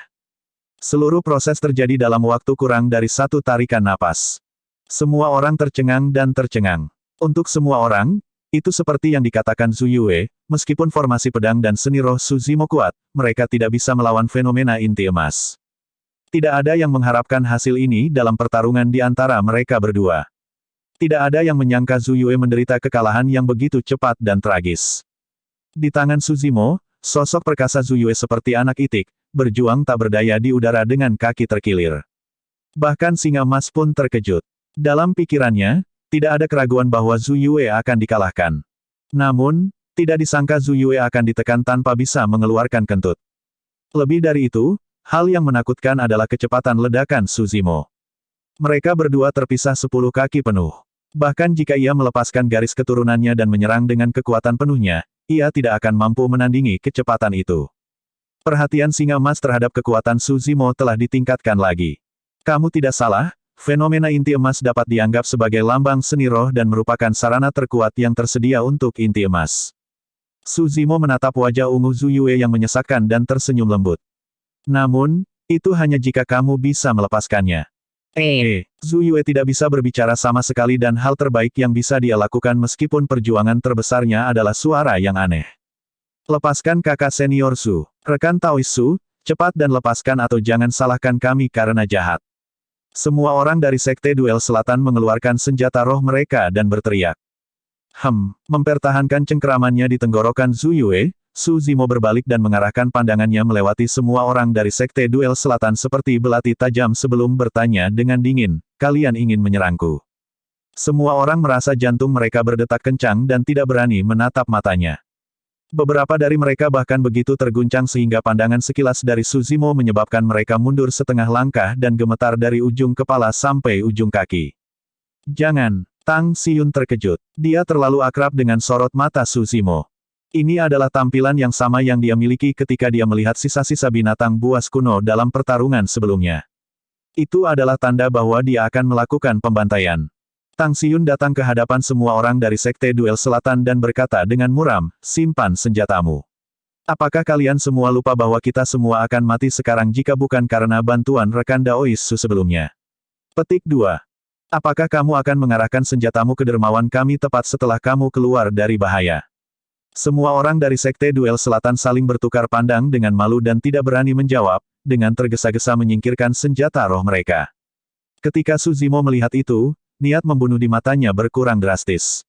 Seluruh proses terjadi dalam waktu kurang dari satu tarikan napas. Semua orang tercengang dan tercengang. Untuk semua orang, itu seperti yang dikatakan Zhu Yue, meskipun formasi pedang dan seni roh Su Zimo kuat, mereka tidak bisa melawan fenomena inti emas. Tidak ada yang mengharapkan hasil ini dalam pertarungan di antara mereka berdua. Tidak ada yang menyangka Zhu Yue menderita kekalahan yang begitu cepat dan tragis. Di tangan Su Zimo, sosok perkasa Zhu Yue seperti anak itik, berjuang tak berdaya di udara dengan kaki terkilir. Bahkan singa emas pun terkejut. Dalam pikirannya, tidak ada keraguan bahwa Zhu Yue akan dikalahkan. Namun, tidak disangka Zhu Yue akan ditekan tanpa bisa mengeluarkan kentut. Lebih dari itu, hal yang menakutkan adalah kecepatan ledakan Su Zimo. Mereka berdua terpisah 10 kaki penuh. Bahkan jika ia melepaskan garis keturunannya dan menyerang dengan kekuatan penuhnya, ia tidak akan mampu menandingi kecepatan itu. Perhatian singa emas terhadap kekuatan Su Zimo telah ditingkatkan lagi. Kamu tidak salah, fenomena inti emas dapat dianggap sebagai lambang seni roh dan merupakan sarana terkuat yang tersedia untuk inti emas. Su Zimo menatap wajah ungu Zhu Yue yang menyesakkan dan tersenyum lembut. Namun, itu hanya jika kamu bisa melepaskannya. Zhu Yue tidak bisa berbicara sama sekali dan hal terbaik yang bisa dia lakukan meskipun perjuangan terbesarnya adalah suara yang aneh. Lepaskan kakak senior Su. Rekan Taois Su, cepat dan lepaskan atau jangan salahkan kami karena jahat. Semua orang dari Sekte Duel Selatan mengeluarkan senjata roh mereka dan berteriak. Mempertahankan cengkeramannya di tenggorokan Zhu Yue, Su Zimo berbalik dan mengarahkan pandangannya melewati semua orang dari Sekte Duel Selatan seperti belati tajam sebelum bertanya dengan dingin, kalian ingin menyerangku? Semua orang merasa jantung mereka berdetak kencang dan tidak berani menatap matanya. Beberapa dari mereka bahkan begitu terguncang sehingga pandangan sekilas dari Su Zimo menyebabkan mereka mundur setengah langkah dan gemetar dari ujung kepala sampai ujung kaki. Jangan, Tang Xiyun terkejut. Dia terlalu akrab dengan sorot mata Su Zimo. Ini adalah tampilan yang sama yang dia miliki ketika dia melihat sisa-sisa binatang buas kuno dalam pertarungan sebelumnya. Itu adalah tanda bahwa dia akan melakukan pembantaian. Tang Xiyun datang ke hadapan semua orang dari Sekte Duel Selatan dan berkata dengan muram, simpan senjatamu. Apakah kalian semua lupa bahwa kita semua akan mati sekarang jika bukan karena bantuan rekan Daois Su sebelumnya? Petik 2. Apakah kamu akan mengarahkan senjatamu ke dermawan kami tepat setelah kamu keluar dari bahaya? Semua orang dari Sekte Duel Selatan saling bertukar pandang dengan malu dan tidak berani menjawab, dengan tergesa-gesa menyingkirkan senjata roh mereka. Ketika Su Zimo melihat itu, niat membunuh di matanya berkurang drastis.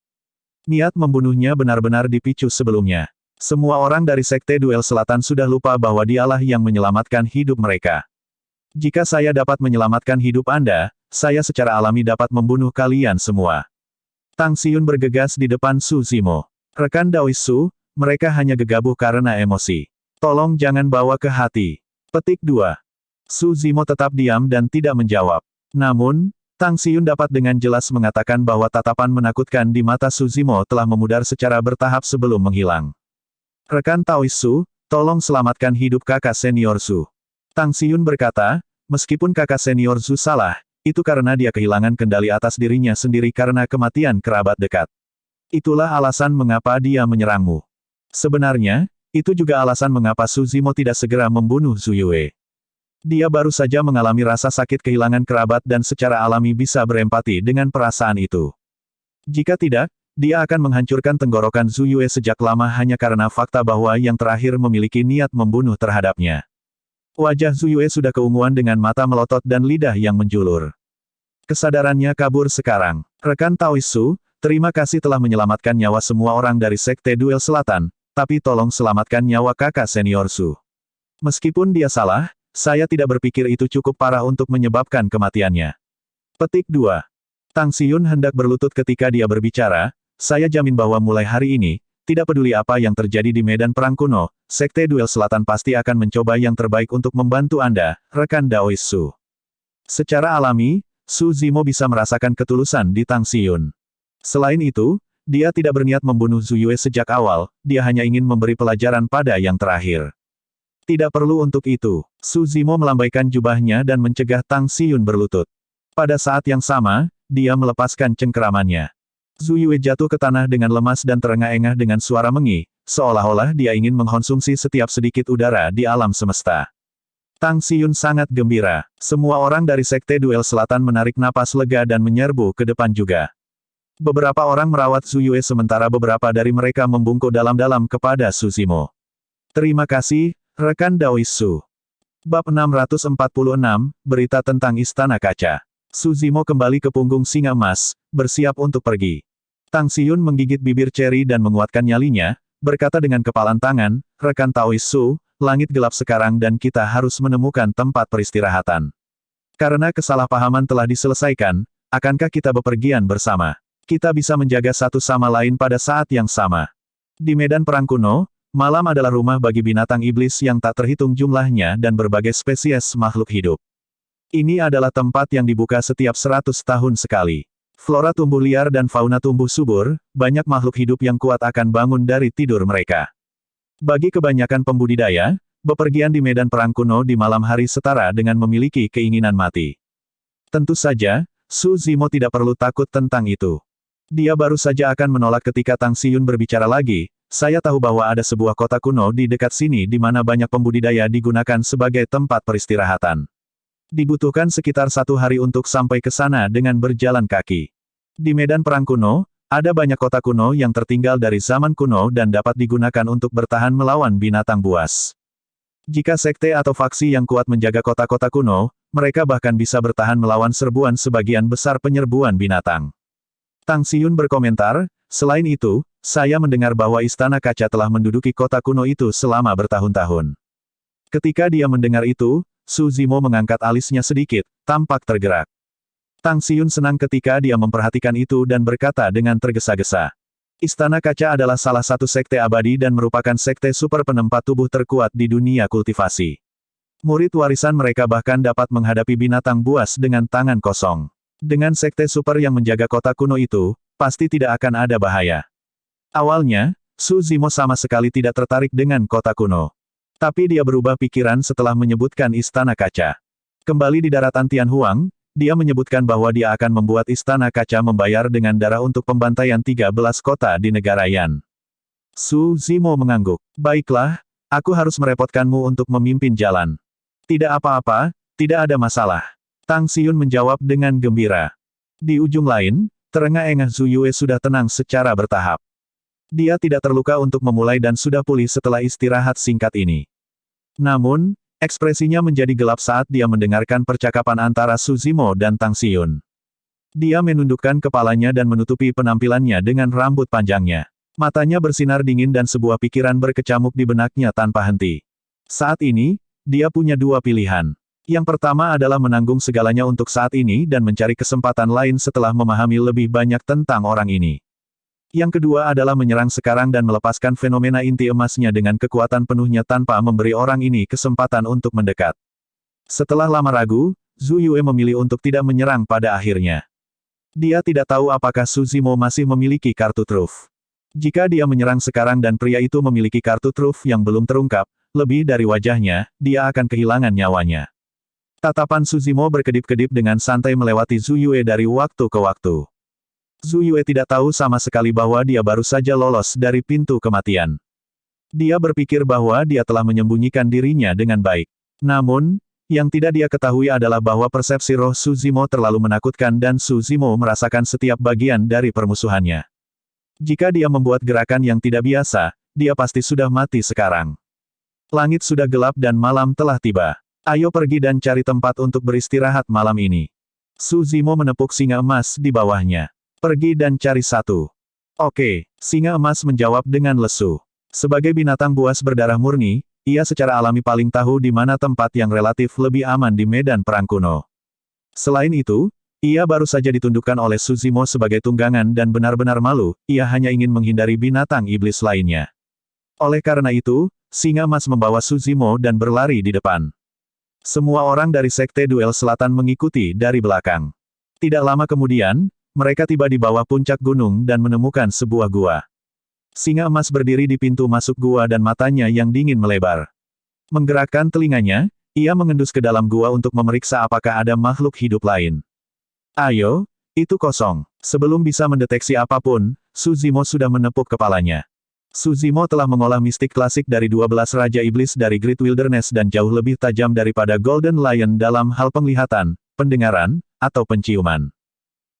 Niat membunuhnya benar-benar dipicu sebelumnya. Semua orang dari Sekte Duel Selatan sudah lupa bahwa dialah yang menyelamatkan hidup mereka. Jika saya dapat menyelamatkan hidup Anda, saya secara alami dapat membunuh kalian semua. Tang Xiyun bergegas di depan Su Zimo. Rekan Daois Su, mereka hanya gegabah karena emosi. Tolong jangan bawa ke hati. Petik 2. Su Zimo tetap diam dan tidak menjawab. Namun, Tang Xiyun dapat dengan jelas mengatakan bahwa tatapan menakutkan di mata Su Zimo telah memudar secara bertahap sebelum menghilang. Rekan Taois Su, tolong selamatkan hidup kakak senior Su. Tang Xiyun berkata, meskipun kakak senior Su salah, itu karena dia kehilangan kendali atas dirinya sendiri karena kematian kerabat dekat. Itulah alasan mengapa dia menyerangmu. Sebenarnya, itu juga alasan mengapa Su Zimo tidak segera membunuh Zhu Yue. Dia baru saja mengalami rasa sakit kehilangan kerabat dan secara alami bisa berempati dengan perasaan itu. Jika tidak, dia akan menghancurkan tenggorokan Zhu Yue sejak lama hanya karena fakta bahwa yang terakhir memiliki niat membunuh terhadapnya. Wajah Zhu Yue sudah keunguan dengan mata melotot dan lidah yang menjulur. Kesadarannya kabur sekarang. Rekan Taois Su, terima kasih telah menyelamatkan nyawa semua orang dari Sekte Duel Selatan, tapi tolong selamatkan nyawa kakak senior Su. Meskipun dia salah, saya tidak berpikir itu cukup parah untuk menyebabkan kematiannya. Petik 2. Tang Xiyun hendak berlutut ketika dia berbicara, saya jamin bahwa mulai hari ini, tidak peduli apa yang terjadi di medan perang kuno, Sekte Duel Selatan pasti akan mencoba yang terbaik untuk membantu Anda, rekan Daois Su. Secara alami, Su Zimo bisa merasakan ketulusan di Tang Xiyun. Selain itu, dia tidak berniat membunuh Zhu Yue sejak awal, dia hanya ingin memberi pelajaran pada yang terakhir. Tidak perlu untuk itu, Su Zimo melambaikan jubahnya dan mencegah Tang Xiyun berlutut. Pada saat yang sama, dia melepaskan cengkeramannya. Zhu Yue jatuh ke tanah dengan lemas dan terengah-engah dengan suara mengih, seolah-olah dia ingin mengkonsumsi setiap sedikit udara di alam semesta. Tang Xiyun sangat gembira. Semua orang dari Sekte Duel Selatan menarik napas lega dan menyerbu ke depan juga. Beberapa orang merawat Zhu Yue sementara beberapa dari mereka membungkuk dalam-dalam kepada Su Zimo. Terima kasih, rekan Daois Su. Bab 646, Berita tentang Istana Kaca. Su Zimo kembali ke punggung singa emas, bersiap untuk pergi. Tang Xiyun menggigit bibir ceri dan menguatkan nyalinya, berkata dengan kepalan tangan, rekan Taois Su, langit gelap sekarang dan kita harus menemukan tempat peristirahatan. Karena kesalahpahaman telah diselesaikan, akankah kita bepergian bersama? Kita bisa menjaga satu sama lain pada saat yang sama. Di medan perang kuno, malam adalah rumah bagi binatang iblis yang tak terhitung jumlahnya dan berbagai spesies makhluk hidup. Ini adalah tempat yang dibuka setiap 100 tahun sekali. Flora tumbuh liar dan fauna tumbuh subur, banyak makhluk hidup yang kuat akan bangun dari tidur mereka. Bagi kebanyakan pembudidaya, bepergian di medan perang kuno di malam hari setara dengan memiliki keinginan mati. Tentu saja, Su Zimo tidak perlu takut tentang itu. Dia baru saja akan menolak ketika Tang Xiyun berbicara lagi, saya tahu bahwa ada sebuah kota kuno di dekat sini di mana banyak pembudidaya digunakan sebagai tempat peristirahatan. Dibutuhkan sekitar 1 hari untuk sampai ke sana dengan berjalan kaki. Di medan perang kuno, ada banyak kota kuno yang tertinggal dari zaman kuno dan dapat digunakan untuk bertahan melawan binatang buas. Jika sekte atau faksi yang kuat menjaga kota-kota kuno, mereka bahkan bisa bertahan melawan serbuan sebagian besar penyerbuan binatang. Tang Xiyun berkomentar, selain itu, saya mendengar bahwa Istana Kaca telah menduduki kota kuno itu selama bertahun-tahun. Ketika dia mendengar itu, Su Zimo mengangkat alisnya sedikit, tampak tergerak. Tang Xiyun senang ketika dia memperhatikan itu dan berkata dengan tergesa-gesa. Istana Kaca adalah salah satu sekte abadi dan merupakan sekte super penempat tubuh terkuat di dunia kultivasi. Murid warisan mereka bahkan dapat menghadapi binatang buas dengan tangan kosong. Dengan sekte super yang menjaga kota kuno itu, pasti tidak akan ada bahaya. Awalnya, Su Zimo sama sekali tidak tertarik dengan kota kuno. Tapi dia berubah pikiran setelah menyebutkan Istana Kaca. Kembali di daratan Tianhuang, dia menyebutkan bahwa dia akan membuat Istana Kaca membayar dengan darah untuk pembantaian 13 kota di negara Yan. Su Zimo mengangguk. Baiklah, aku harus merepotkanmu untuk memimpin jalan. Tidak apa-apa, tidak ada masalah. Tang Xiyun menjawab dengan gembira. Di ujung lain, terengah-engah Zhu Yue sudah tenang secara bertahap. Dia tidak terluka untuk memulai dan sudah pulih setelah istirahat singkat ini. Namun, ekspresinya menjadi gelap saat dia mendengarkan percakapan antara Su Zimo dan Tang Xiyun. Dia menundukkan kepalanya dan menutupi penampilannya dengan rambut panjangnya. Matanya bersinar dingin dan sebuah pikiran berkecamuk di benaknya tanpa henti. Saat ini, dia punya 2 pilihan. Yang pertama adalah menanggung segalanya untuk saat ini dan mencari kesempatan lain setelah memahami lebih banyak tentang orang ini. Yang kedua adalah menyerang sekarang dan melepaskan fenomena inti emasnya dengan kekuatan penuhnya tanpa memberi orang ini kesempatan untuk mendekat. Setelah lama ragu, Zhu Yue memilih untuk tidak menyerang pada akhirnya. Dia tidak tahu apakah Su Zimo masih memiliki kartu truf. Jika dia menyerang sekarang dan pria itu memiliki kartu truf yang belum terungkap, lebih dari wajahnya, dia akan kehilangan nyawanya. Tatapan Su Zimo berkedip-kedip dengan santai melewati Zhu Yue dari waktu ke waktu. Zhu Yue tidak tahu sama sekali bahwa dia baru saja lolos dari pintu kematian. Dia berpikir bahwa dia telah menyembunyikan dirinya dengan baik. Namun, yang tidak dia ketahui adalah bahwa persepsi roh Su Zimo terlalu menakutkan dan Su Zimo merasakan setiap bagian dari permusuhannya. Jika dia membuat gerakan yang tidak biasa, dia pasti sudah mati sekarang. Langit sudah gelap dan malam telah tiba. Ayo pergi dan cari tempat untuk beristirahat malam ini. Su Zimo menepuk singa emas di bawahnya. Pergi dan cari satu. Oke, singa emas menjawab dengan lesu. Sebagai binatang buas berdarah murni, ia secara alami paling tahu di mana tempat yang relatif lebih aman di medan perang kuno. Selain itu, ia baru saja ditundukkan oleh Su Zimo sebagai tunggangan dan benar-benar malu, ia hanya ingin menghindari binatang iblis lainnya. Oleh karena itu, singa emas membawa Su Zimo dan berlari di depan. Semua orang dari Sekte Duel Selatan mengikuti dari belakang. Tidak lama kemudian, mereka tiba di bawah puncak gunung dan menemukan sebuah gua. Singa emas berdiri di pintu masuk gua dan matanya yang dingin melebar. Menggerakkan telinganya, ia mengendus ke dalam gua untuk memeriksa apakah ada makhluk hidup lain. Ayo, itu kosong. Sebelum bisa mendeteksi apapun, Su Zimo sudah menepuk kepalanya. Su Zimo telah mengolah mistik klasik dari 12 Raja Iblis dari Great Wilderness dan jauh lebih tajam daripada Golden Lion dalam hal penglihatan, pendengaran, atau penciuman.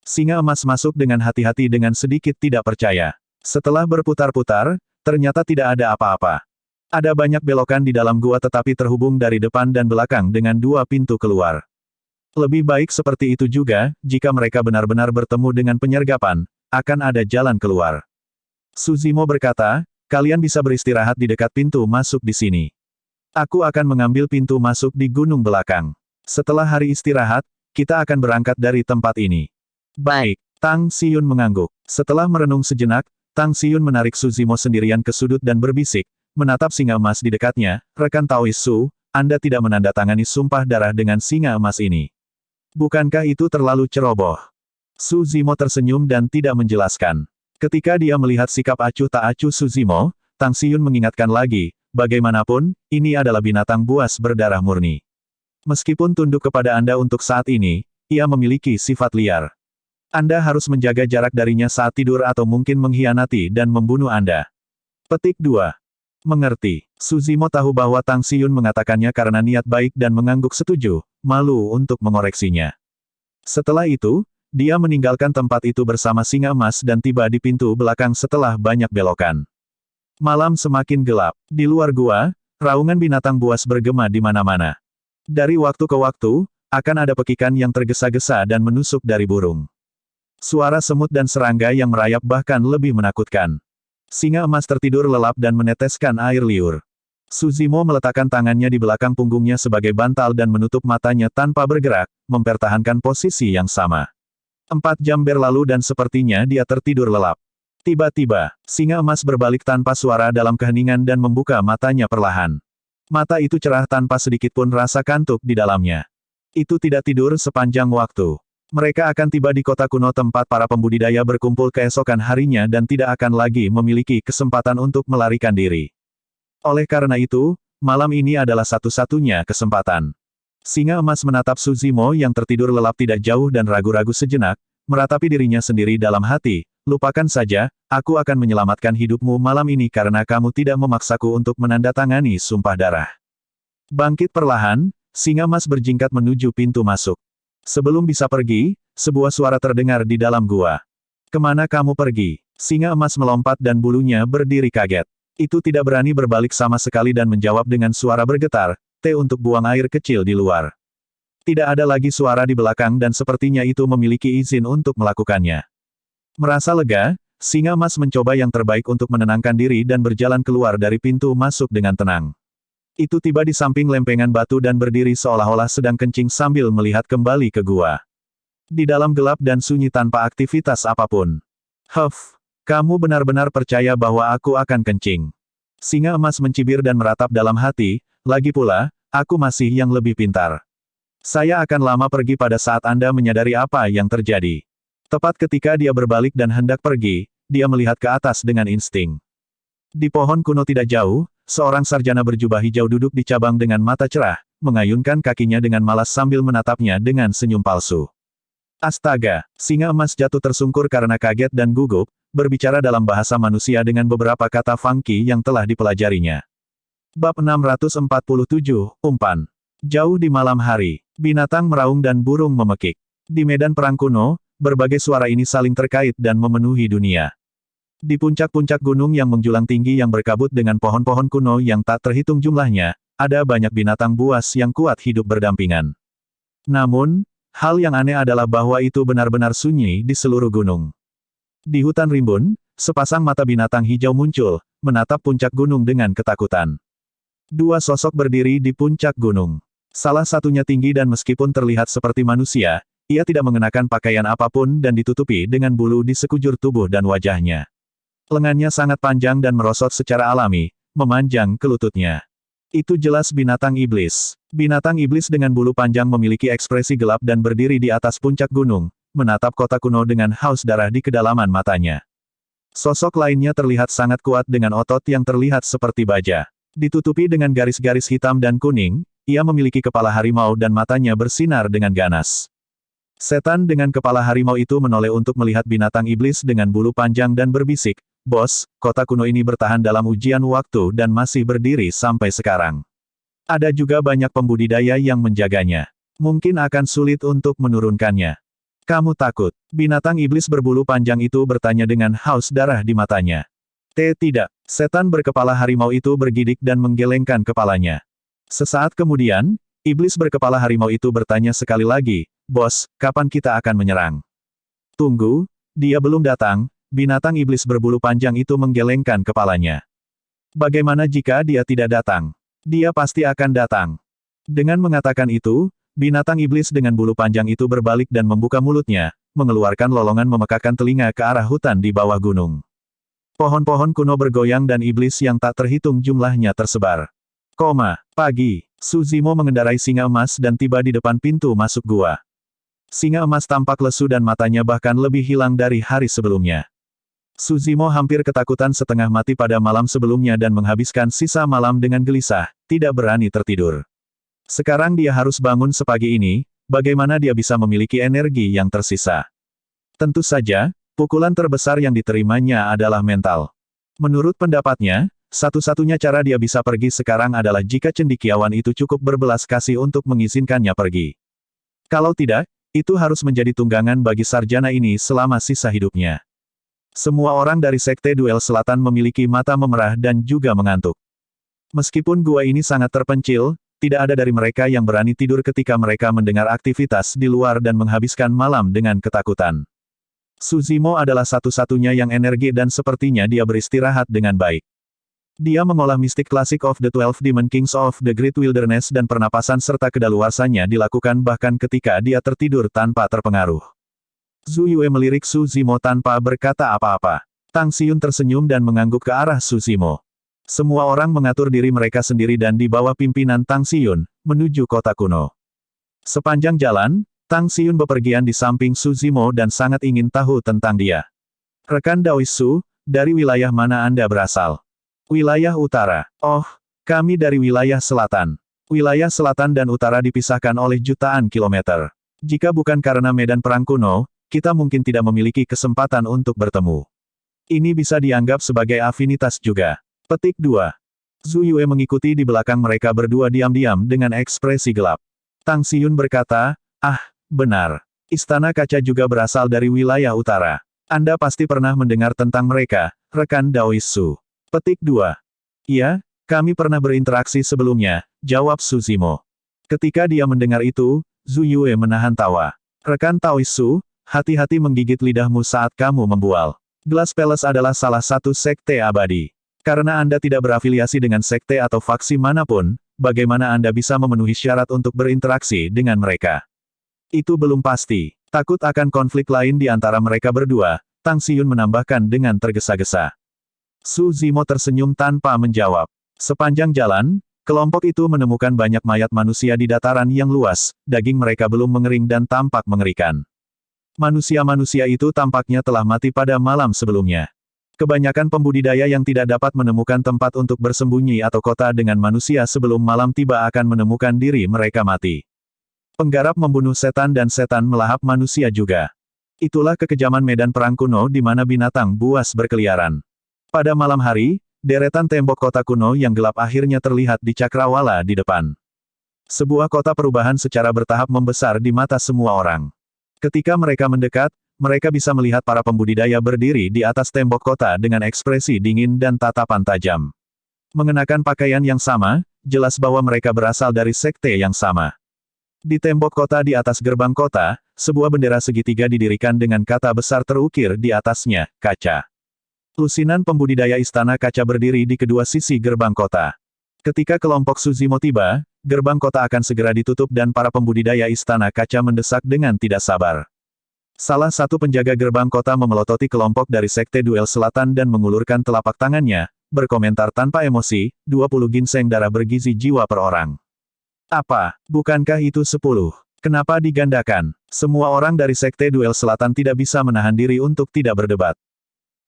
Singa emas masuk dengan hati-hati dengan sedikit tidak percaya. Setelah berputar-putar, ternyata tidak ada apa-apa. Ada banyak belokan di dalam gua tetapi terhubung dari depan dan belakang dengan 2 pintu keluar. Lebih baik seperti itu juga, jika mereka benar-benar bertemu dengan penyergapan, akan ada jalan keluar. Su Zimo berkata, kalian bisa beristirahat di dekat pintu masuk di sini. Aku akan mengambil pintu masuk di gunung belakang. Setelah hari istirahat, kita akan berangkat dari tempat ini. Baik, Tang Xiyun mengangguk. Setelah merenung sejenak, Tang Xiyun menarik Su Zimo sendirian ke sudut dan berbisik, menatap singa emas di dekatnya, rekan Taois Su, Anda tidak menandatangani sumpah darah dengan singa emas ini. Bukankah itu terlalu ceroboh? Su Zimo tersenyum dan tidak menjelaskan. Ketika dia melihat sikap acuh tak acuh Su Zimo, Tang Xiyun mengingatkan lagi, bagaimanapun, ini adalah binatang buas berdarah murni. Meskipun tunduk kepada Anda untuk saat ini, ia memiliki sifat liar. Anda harus menjaga jarak darinya saat tidur atau mungkin mengkhianati dan membunuh Anda. Petik 2. Mengerti. Su Zimo tahu bahwa Tang Xiyun mengatakannya karena niat baik dan mengangguk setuju, malu untuk mengoreksinya. Setelah itu, dia meninggalkan tempat itu bersama singa emas dan tiba di pintu belakang setelah banyak belokan. Malam semakin gelap. Di luar gua, raungan binatang buas bergema di mana-mana. Dari waktu ke waktu, akan ada pekikan yang tergesa-gesa dan menusuk dari burung. Suara semut dan serangga yang merayap bahkan lebih menakutkan. Singa emas tertidur lelap dan meneteskan air liur. Su Zimo meletakkan tangannya di belakang punggungnya sebagai bantal dan menutup matanya tanpa bergerak, mempertahankan posisi yang sama. 4 jam berlalu dan sepertinya dia tertidur lelap. Tiba-tiba, singa emas berbalik tanpa suara dalam keheningan dan membuka matanya perlahan. Mata itu cerah tanpa sedikit pun rasa kantuk di dalamnya. Itu tidak tidur sepanjang waktu. Mereka akan tiba di kota kuno tempat para pembudidaya berkumpul keesokan harinya dan tidak akan lagi memiliki kesempatan untuk melarikan diri. Oleh karena itu, malam ini adalah satu-satunya kesempatan. Singa emas menatap Su Zimo yang tertidur lelap tidak jauh dan ragu-ragu sejenak, meratapi dirinya sendiri dalam hati, lupakan saja, aku akan menyelamatkan hidupmu malam ini karena kamu tidak memaksaku untuk menandatangani sumpah darah. Bangkit perlahan, singa emas berjingkat menuju pintu masuk. Sebelum bisa pergi, sebuah suara terdengar di dalam gua. Kemana kamu pergi? Singa emas melompat dan bulunya berdiri kaget. Itu tidak berani berbalik sama sekali dan menjawab dengan suara bergetar, T untuk buang air kecil di luar. Tidak ada lagi suara di belakang dan sepertinya itu memiliki izin untuk melakukannya. Merasa lega, singa emas mencoba yang terbaik untuk menenangkan diri dan berjalan keluar dari pintu masuk dengan tenang. Itu tiba di samping lempengan batu dan berdiri seolah-olah sedang kencing sambil melihat kembali ke gua. Di dalam gelap dan sunyi tanpa aktivitas apapun. Huff, kamu benar-benar percaya bahwa aku akan kencing. Singa emas mencibir dan meratap dalam hati, lagi pula, aku masih yang lebih pintar. Saya akan lama pergi pada saat Anda menyadari apa yang terjadi. Tepat ketika dia berbalik dan hendak pergi, dia melihat ke atas dengan insting. Di pohon kuno tidak jauh, seorang sarjana berjubah hijau duduk di cabang dengan mata cerah, mengayunkan kakinya dengan malas sambil menatapnya dengan senyum palsu. Astaga, singa emas jatuh tersungkur karena kaget dan gugup, berbicara dalam bahasa manusia dengan beberapa kata funky yang telah dipelajarinya. Bab 647, Umpan. Jauh di malam hari, binatang meraung dan burung memekik. Di medan perang kuno, berbagai suara ini saling terkait dan memenuhi dunia. Di puncak-puncak gunung yang menjulang tinggi yang berkabut dengan pohon-pohon kuno yang tak terhitung jumlahnya, ada banyak binatang buas yang kuat hidup berdampingan. Namun, hal yang aneh adalah bahwa itu benar-benar sunyi di seluruh gunung. Di hutan rimbun, sepasang mata binatang hijau muncul, menatap puncak gunung dengan ketakutan. Dua sosok berdiri di puncak gunung. Salah satunya tinggi dan meskipun terlihat seperti manusia, ia tidak mengenakan pakaian apapun dan ditutupi dengan bulu di sekujur tubuh dan wajahnya. Lengannya sangat panjang dan merosot secara alami, memanjang ke lututnya. Itu jelas binatang iblis. Binatang iblis dengan bulu panjang memiliki ekspresi gelap dan berdiri di atas puncak gunung, menatap kota kuno dengan haus darah di kedalaman matanya. Sosok lainnya terlihat sangat kuat dengan otot yang terlihat seperti baja. Ditutupi dengan garis-garis hitam dan kuning, ia memiliki kepala harimau dan matanya bersinar dengan ganas. Setan dengan kepala harimau itu menoleh untuk melihat binatang iblis dengan bulu panjang dan berbisik, "Bos, kota kuno ini bertahan dalam ujian waktu dan masih berdiri sampai sekarang. Ada juga banyak pembudidaya yang menjaganya. Mungkin akan sulit untuk menurunkannya. Kamu takut?" Binatang iblis berbulu panjang itu bertanya dengan haus darah di matanya. Tidak. Setan berkepala harimau itu bergidik dan menggelengkan kepalanya. Sesaat kemudian, iblis berkepala harimau itu bertanya sekali lagi, "Bos, kapan kita akan menyerang?" "Tunggu, dia belum datang." Binatang iblis berbulu panjang itu menggelengkan kepalanya. "Bagaimana jika dia tidak datang? Dia pasti akan datang." Dengan mengatakan itu, binatang iblis dengan bulu panjang itu berbalik dan membuka mulutnya, mengeluarkan lolongan memekakkan telinga ke arah hutan di bawah gunung. Pohon-pohon kuno bergoyang dan iblis yang tak terhitung jumlahnya tersebar. Pagi, Suzimo mengendarai singa emas dan tiba di depan pintu masuk gua. Singa emas tampak lesu dan matanya bahkan lebih hilang dari hari sebelumnya. Suzimo hampir ketakutan setengah mati pada malam sebelumnya dan menghabiskan sisa malam dengan gelisah, tidak berani tertidur. Sekarang dia harus bangun sepagi ini, bagaimana dia bisa memiliki energi yang tersisa? Tentu saja, pukulan terbesar yang diterimanya adalah mental. Menurut pendapatnya, satu-satunya cara dia bisa pergi sekarang adalah jika cendekiawan itu cukup berbelas kasih untuk mengizinkannya pergi. Kalau tidak, itu harus menjadi tunggangan bagi sarjana ini selama sisa hidupnya. Semua orang dari Sekte Duel Selatan memiliki mata memerah dan juga mengantuk. Meskipun gua ini sangat terpencil, tidak ada dari mereka yang berani tidur ketika mereka mendengar aktivitas di luar dan menghabiskan malam dengan ketakutan. Suzimo adalah satu-satunya yang energi dan sepertinya dia beristirahat dengan baik. Dia mengolah mistik klasik of the 12 Demon Kings of the Great Wilderness dan pernapasan serta kedaluarsanya dilakukan bahkan ketika dia tertidur tanpa terpengaruh. Zhu Yue melirik Suzimo tanpa berkata apa-apa. Tang Xiyun tersenyum dan mengangguk ke arah Suzimo. Semua orang mengatur diri mereka sendiri dan di bawah pimpinan Tang Xiyun, menuju kota kuno. Sepanjang jalan, Tang Xiyun bepergian di samping Suzimo dan sangat ingin tahu tentang dia. "Rekan Daoisu, dari wilayah mana Anda berasal?" "Wilayah utara." "Oh, kami dari wilayah selatan." Wilayah selatan dan utara dipisahkan oleh jutaan kilometer. Jika bukan karena medan perang kuno, kita mungkin tidak memiliki kesempatan untuk bertemu. Ini bisa dianggap sebagai afinitas juga. Petik 2. Zhu Yue mengikuti di belakang mereka berdua diam-diam dengan ekspresi gelap. Tang Xiyun berkata, "Ah, benar. Istana kaca juga berasal dari wilayah utara. Anda pasti pernah mendengar tentang mereka, rekan Daoisu." Petik 2. "Iya, kami pernah berinteraksi sebelumnya," jawab Suzimo. Ketika dia mendengar itu, Zhu Yue menahan tawa. "Rekan Daoisu, hati-hati menggigit lidahmu saat kamu membual. Glass Palace adalah salah satu sekte abadi. Karena Anda tidak berafiliasi dengan sekte atau faksi manapun, bagaimana Anda bisa memenuhi syarat untuk berinteraksi dengan mereka? Itu belum pasti. Takut akan konflik lain di antara mereka berdua, Tang Xiyun menambahkan dengan tergesa-gesa. Su Zimo tersenyum tanpa menjawab. Sepanjang jalan, kelompok itu menemukan banyak mayat manusia di dataran yang luas, daging mereka belum mengering dan tampak mengerikan. Manusia-manusia itu tampaknya telah mati pada malam sebelumnya. Kebanyakan pembudidaya yang tidak dapat menemukan tempat untuk bersembunyi atau kota dengan manusia sebelum malam tiba akan menemukan diri mereka mati. Penggarap membunuh setan dan setan melahap manusia juga. Itulah kekejaman medan perang kuno di mana binatang buas berkeliaran. Pada malam hari, deretan tembok kota kuno yang gelap akhirnya terlihat di cakrawala di depan. Sebuah kota perubahan secara bertahap membesar di mata semua orang. Ketika mereka mendekat, mereka bisa melihat para pembudidaya berdiri di atas tembok kota dengan ekspresi dingin dan tatapan tajam. Mengenakan pakaian yang sama, jelas bahwa mereka berasal dari sekte yang sama. Di tembok kota di atas gerbang kota, sebuah bendera segitiga didirikan dengan kata besar terukir di atasnya, kaca. Lusinan pembudidaya istana kaca berdiri di kedua sisi gerbang kota. Ketika kelompok Su Zimo tiba, gerbang kota akan segera ditutup dan para pembudidaya istana kaca mendesak dengan tidak sabar. Salah satu penjaga gerbang kota memelototi kelompok dari Sekte Duel Selatan dan mengulurkan telapak tangannya, berkomentar tanpa emosi, 20 ginseng darah bergizi jiwa per orang. Apa, bukankah itu 10? Kenapa digandakan? Semua orang dari Sekte Duel Selatan tidak bisa menahan diri untuk tidak berdebat.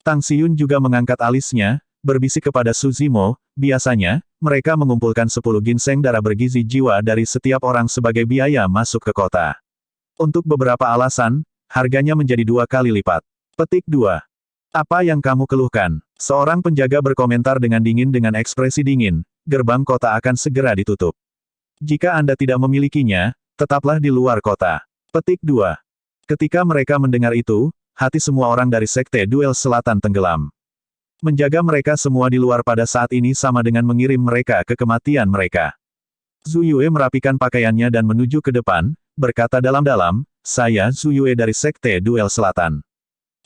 Tang Xiyun juga mengangkat alisnya, berbisik kepada Su Zimo, biasanya, mereka mengumpulkan 10 ginseng darah bergizi jiwa dari setiap orang sebagai biaya masuk ke kota. Untuk beberapa alasan, harganya menjadi 2 kali lipat. Petik 2. Apa yang kamu keluhkan? Seorang penjaga berkomentar dengan dingin dengan ekspresi dingin, gerbang kota akan segera ditutup. Jika Anda tidak memilikinya, tetaplah di luar kota. Petik 2. Ketika mereka mendengar itu, hati semua orang dari Sekte Duel Selatan tenggelam. Menjaga mereka semua di luar pada saat ini sama dengan mengirim mereka ke kematian mereka. Zhu Yue merapikan pakaiannya dan menuju ke depan, berkata dalam-dalam, saya Zhu Yue dari Sekte Duel Selatan.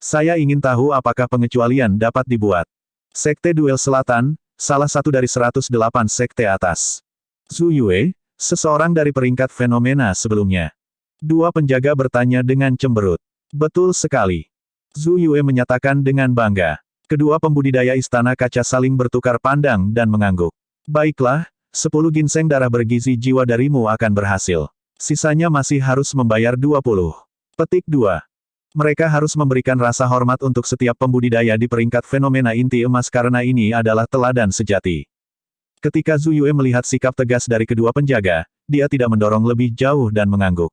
Saya ingin tahu apakah pengecualian dapat dibuat. Sekte Duel Selatan, salah satu dari 108 sekte atas. Zhu Yue, seseorang dari peringkat fenomena sebelumnya. Dua penjaga bertanya dengan cemberut. Betul sekali. Zhu Yue menyatakan dengan bangga. Kedua pembudidaya istana kaca saling bertukar pandang dan mengangguk. Baiklah, 10 ginseng darah bergizi jiwa darimu akan berhasil. Sisanya masih harus membayar 20. Petik 2. Mereka harus memberikan rasa hormat untuk setiap pembudidaya di peringkat fenomena inti emas karena ini adalah teladan sejati. Ketika Zhu Yue melihat sikap tegas dari kedua penjaga, dia tidak mendorong lebih jauh dan mengangguk.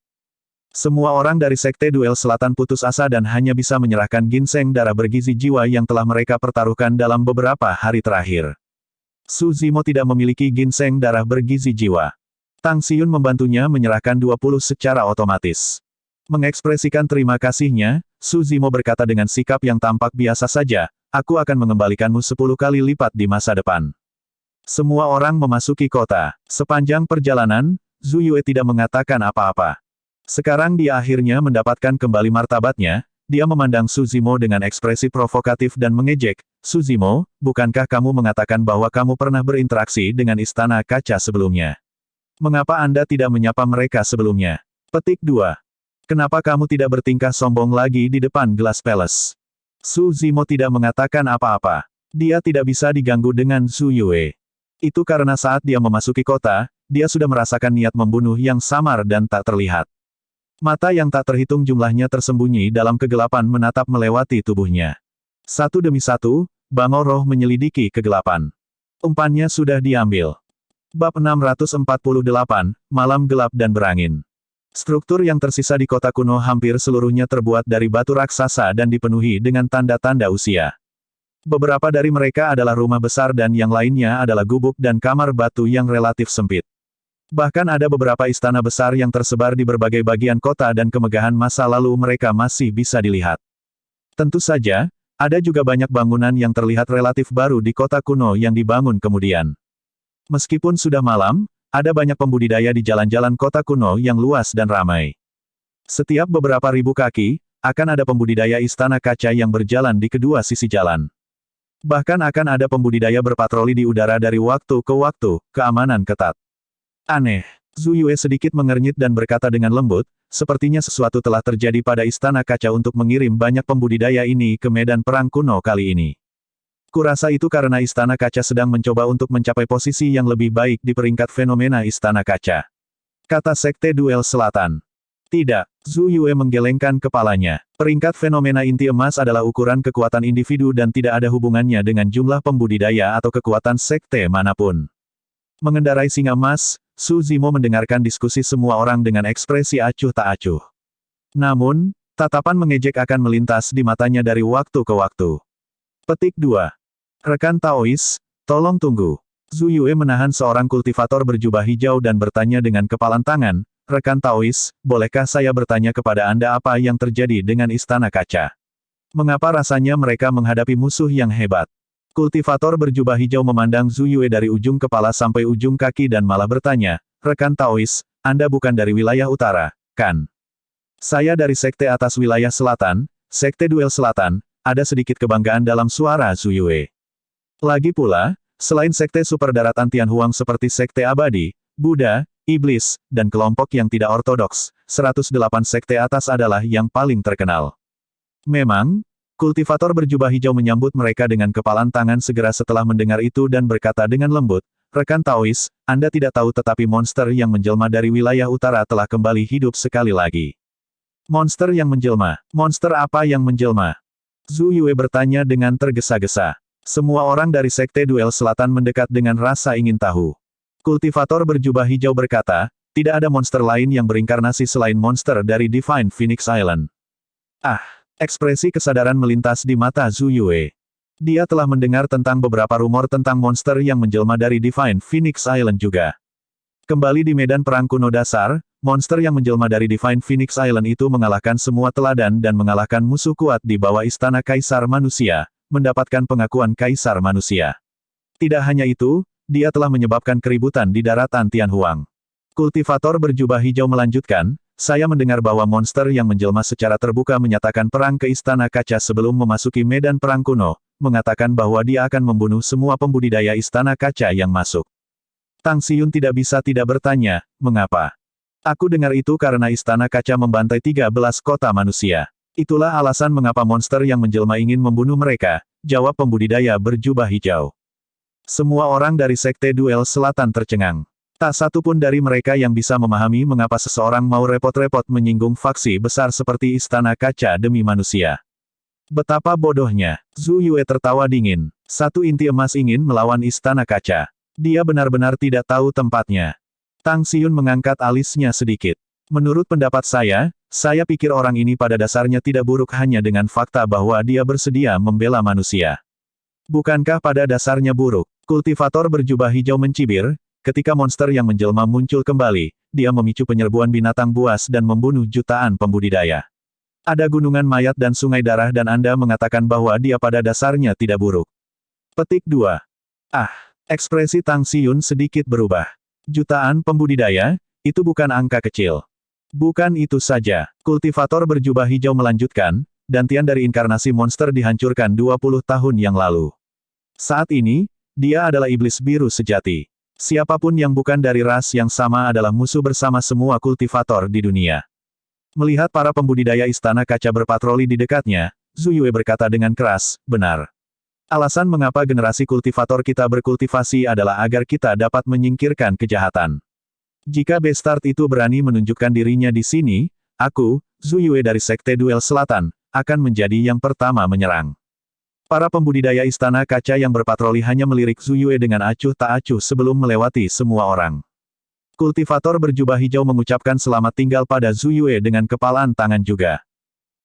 Semua orang dari Sekte Duel Selatan putus asa dan hanya bisa menyerahkan ginseng darah bergizi jiwa yang telah mereka pertaruhkan dalam beberapa hari terakhir. Su Zimo tidak memiliki ginseng darah bergizi jiwa. Tang Xiyun membantunya menyerahkan 20 secara otomatis. Mengekspresikan terima kasihnya, Su Zimo berkata dengan sikap yang tampak biasa saja, aku akan mengembalikanmu 10 kali lipat di masa depan. Semua orang memasuki kota. Sepanjang perjalanan, Zhu Yue tidak mengatakan apa-apa. Sekarang dia akhirnya mendapatkan kembali martabatnya, dia memandang Su Zimo dengan ekspresi provokatif dan mengejek, Su Zimo, bukankah kamu mengatakan bahwa kamu pernah berinteraksi dengan istana kaca sebelumnya? Mengapa Anda tidak menyapa mereka sebelumnya? Petik 2. Kenapa kamu tidak bertingkah sombong lagi di depan Glass Palace? Su Zimo tidak mengatakan apa-apa. Dia tidak bisa diganggu dengan Zhu Yue. Itu karena saat dia memasuki kota, dia sudah merasakan niat membunuh yang samar dan tak terlihat. Mata yang tak terhitung jumlahnya tersembunyi dalam kegelapan menatap melewati tubuhnya. Satu demi satu, bangau roh menyelidiki kegelapan. Umpannya sudah diambil. Bab 648, Malam Gelap dan Berangin. Struktur yang tersisa di kota kuno hampir seluruhnya terbuat dari batu raksasa dan dipenuhi dengan tanda-tanda usia. Beberapa dari mereka adalah rumah besar dan yang lainnya adalah gubuk dan kamar batu yang relatif sempit. Bahkan ada beberapa istana besar yang tersebar di berbagai bagian kota dan kemegahan masa lalu mereka masih bisa dilihat. Tentu saja, ada juga banyak bangunan yang terlihat relatif baru di kota kuno yang dibangun kemudian. Meskipun sudah malam, ada banyak pembudidaya di jalan-jalan kota kuno yang luas dan ramai. Setiap beberapa ribu kaki, akan ada pembudidaya istana kaca yang berjalan di kedua sisi jalan. Bahkan akan ada pembudidaya berpatroli di udara dari waktu ke waktu, keamanan ketat. Aneh. Zhu Yue sedikit mengernyit dan berkata dengan lembut, sepertinya sesuatu telah terjadi pada Istana Kaca untuk mengirim banyak pembudidaya ini ke medan perang kuno kali ini. Kurasa itu karena Istana Kaca sedang mencoba untuk mencapai posisi yang lebih baik di peringkat fenomena Istana Kaca. Kata Sekte Duel Selatan. Tidak, Zhu Yue menggelengkan kepalanya. Peringkat fenomena inti emas adalah ukuran kekuatan individu dan tidak ada hubungannya dengan jumlah pembudidaya atau kekuatan sekte manapun. Mengendarai singa emas, Su Zimo mendengarkan diskusi semua orang dengan ekspresi acuh tak acuh. Namun, tatapan mengejek akan melintas di matanya dari waktu ke waktu. Petik 2. Rekan Taois, tolong tunggu. Zhu Yue menahan seorang kultivator berjubah hijau dan bertanya dengan kepalan tangan, Rekan Taois, bolehkah saya bertanya kepada Anda apa yang terjadi dengan Istana Kaca? Mengapa rasanya mereka menghadapi musuh yang hebat? Kultivator berjubah hijau memandang Zhu Yue dari ujung kepala sampai ujung kaki dan malah bertanya, Rekan Taois, Anda bukan dari wilayah utara, kan? Saya dari Sekte Atas Wilayah Selatan, Sekte Duel Selatan, ada sedikit kebanggaan dalam suara Zhu Yue. Lagi pula, selain Sekte Super Daratan Tianhuang seperti Sekte Abadi, Buddha, Iblis, dan kelompok yang tidak ortodoks, 108 sekte atas adalah yang paling terkenal. Memang, kultivator berjubah hijau menyambut mereka dengan kepalan tangan segera setelah mendengar itu dan berkata dengan lembut, Rekan Taois, Anda tidak tahu tetapi monster yang menjelma dari wilayah utara telah kembali hidup sekali lagi. Monster yang menjelma? Monster apa yang menjelma? Zhu Yue bertanya dengan tergesa-gesa. Semua orang dari Sekte Duel Selatan mendekat dengan rasa ingin tahu. Kultivator berjubah hijau berkata, tidak ada monster lain yang berinkarnasi selain monster dari Divine Phoenix Island. Ah, ekspresi kesadaran melintas di mata Zhu Yue. Dia telah mendengar tentang beberapa rumor tentang monster yang menjelma dari Divine Phoenix Island juga. Kembali di medan perang kuno dasar, monster yang menjelma dari Divine Phoenix Island itu mengalahkan semua teladan dan mengalahkan musuh kuat di bawah Istana Kaisar Manusia, mendapatkan pengakuan Kaisar Manusia. Tidak hanya itu, dia telah menyebabkan keributan di daratan Tianhuang. Kultivator berjubah hijau melanjutkan, saya mendengar bahwa monster yang menjelma secara terbuka menyatakan perang ke Istana Kaca sebelum memasuki medan perang kuno, mengatakan bahwa dia akan membunuh semua pembudidaya Istana Kaca yang masuk. Tang Xiyun tidak bisa tidak bertanya, mengapa? Aku dengar itu karena Istana Kaca membantai 13 kota manusia. Itulah alasan mengapa monster yang menjelma ingin membunuh mereka, jawab pembudidaya berjubah hijau. Semua orang dari Sekte Duel Selatan tercengang. Tak satu pun dari mereka yang bisa memahami mengapa seseorang mau repot-repot menyinggung faksi besar seperti Istana Kaca demi manusia. Betapa bodohnya. Zhu Yue tertawa dingin. Satu inti emas ingin melawan Istana Kaca. Dia benar-benar tidak tahu tempatnya. Tang Xiyun mengangkat alisnya sedikit. Menurut pendapat saya pikir orang ini pada dasarnya tidak buruk hanya dengan fakta bahwa dia bersedia membela manusia. Bukankah pada dasarnya buruk? Kultivator berjubah hijau mencibir, ketika monster yang menjelma muncul kembali, dia memicu penyerbuan binatang buas dan membunuh jutaan pembudidaya. Ada gunungan mayat dan sungai darah dan Anda mengatakan bahwa dia pada dasarnya tidak buruk. Petik 2. Ah, ekspresi Tang Xiyun sedikit berubah. Jutaan pembudidaya, itu bukan angka kecil. Bukan itu saja, kultivator berjubah hijau melanjutkan, dantian dari inkarnasi monster dihancurkan 20 tahun yang lalu. Saat ini, dia adalah iblis biru sejati. Siapapun yang bukan dari ras yang sama adalah musuh bersama semua kultivator di dunia. Melihat para pembudidaya Istana Kaca berpatroli di dekatnya, Zhu Yue berkata dengan keras, benar. Alasan mengapa generasi kultivator kita berkultivasi adalah agar kita dapat menyingkirkan kejahatan. Jika Bestart itu berani menunjukkan dirinya di sini, aku, Zhu Yue dari Sekte Duel Selatan, akan menjadi yang pertama menyerang. Para pembudidaya Istana Kaca yang berpatroli hanya melirik Zhu Yue dengan acuh tak acuh sebelum melewati semua orang. Kultivator berjubah hijau mengucapkan selamat tinggal pada Zhu Yue dengan kepalan tangan juga.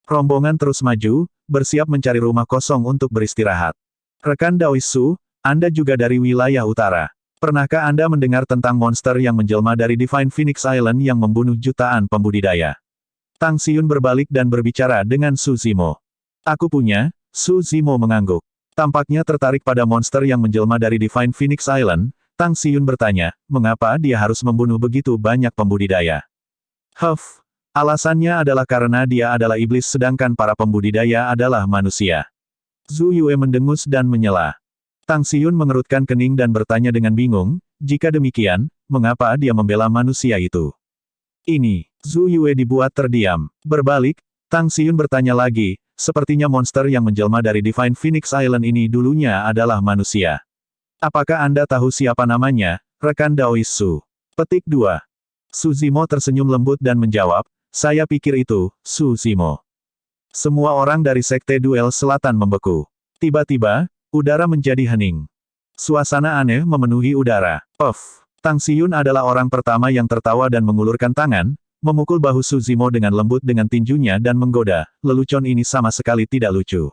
Rombongan terus maju, bersiap mencari rumah kosong untuk beristirahat. Rekan Daois Su, Anda juga dari wilayah utara. Pernahkah Anda mendengar tentang monster yang menjelma dari Divine Phoenix Island yang membunuh jutaan pembudidaya? Tang Xiyun berbalik dan berbicara dengan Su Zimo. Aku punya. Su Zimo mengangguk. Tampaknya tertarik pada monster yang menjelma dari Divine Phoenix Island, Tang Xiyun bertanya, mengapa dia harus membunuh begitu banyak pembudidaya? Alasannya adalah karena dia adalah iblis sedangkan para pembudidaya adalah manusia. Zhu Yue mendengus dan menyela. Tang Xiyun mengerutkan kening dan bertanya dengan bingung, jika demikian, mengapa dia membela manusia itu? Ini, Zhu Yue dibuat terdiam. Berbalik, Tang Xiyun bertanya lagi, sepertinya monster yang menjelma dari Divine Phoenix Island ini dulunya adalah manusia. Apakah Anda tahu siapa namanya, rekan Daois Su? Petik 2. Su Zimo tersenyum lembut dan menjawab, saya pikir itu, Su Zimo. Semua orang dari Sekte Duel Selatan membeku. Tiba-tiba, udara menjadi hening. Suasana aneh memenuhi udara. Puff. Tang Xiyun adalah orang pertama yang tertawa dan mengulurkan tangan, memukul bahu Su Zimo dengan lembut dengan tinjunya dan menggoda, lelucon ini sama sekali tidak lucu.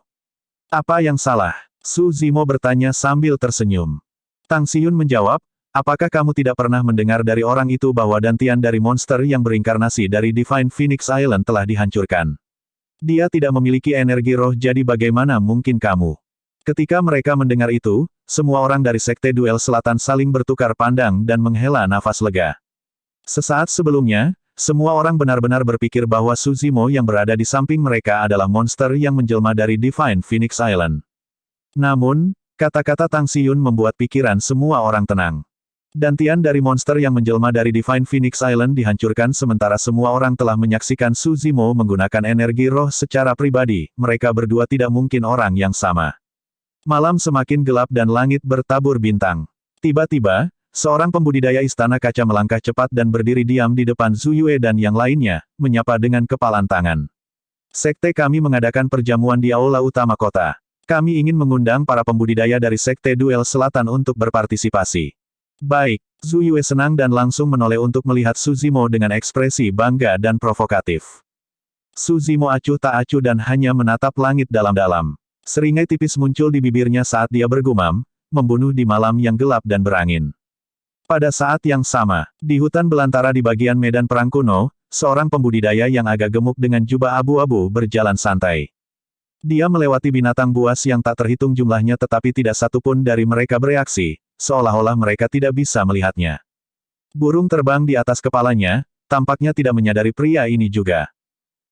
Apa yang salah? Su Zimo bertanya sambil tersenyum. Tang Xiyun menjawab, apakah kamu tidak pernah mendengar dari orang itu bahwa dantian dari monster yang berinkarnasi dari Divine Phoenix Island telah dihancurkan? Dia tidak memiliki energi roh jadi bagaimana mungkin kamu? Ketika mereka mendengar itu, semua orang dari Sekte Duel Selatan saling bertukar pandang dan menghela nafas lega. Sesaat sebelumnya, semua orang benar-benar berpikir bahwa Su Zimo yang berada di samping mereka adalah monster yang menjelma dari Divine Phoenix Island. Namun, kata-kata Tang Xiyun membuat pikiran semua orang tenang. Dantian dari monster yang menjelma dari Divine Phoenix Island dihancurkan sementara semua orang telah menyaksikan Su Zimo menggunakan energi roh secara pribadi, mereka berdua tidak mungkin orang yang sama. Malam semakin gelap dan langit bertabur bintang. Tiba-tiba, seorang pembudidaya istana kaca melangkah cepat dan berdiri diam di depan Zhu Yue dan yang lainnya, menyapa dengan kepalan tangan. Sekte kami mengadakan perjamuan di aula utama kota. Kami ingin mengundang para pembudidaya dari Sekte Duel Selatan untuk berpartisipasi. Baik, Zhu Yue senang dan langsung menoleh untuk melihat Su Zimo dengan ekspresi bangga dan provokatif. Su Zimo acuh tak acuh dan hanya menatap langit dalam-dalam. Seringai tipis muncul di bibirnya saat dia bergumam, membunuh di malam yang gelap dan berangin. Pada saat yang sama, di hutan belantara di bagian medan perang kuno, seorang pembudidaya yang agak gemuk dengan jubah abu-abu berjalan santai. Dia melewati binatang buas yang tak terhitung jumlahnya tetapi tidak satupun dari mereka bereaksi, seolah-olah mereka tidak bisa melihatnya. Burung terbang di atas kepalanya, tampaknya tidak menyadari pria ini juga.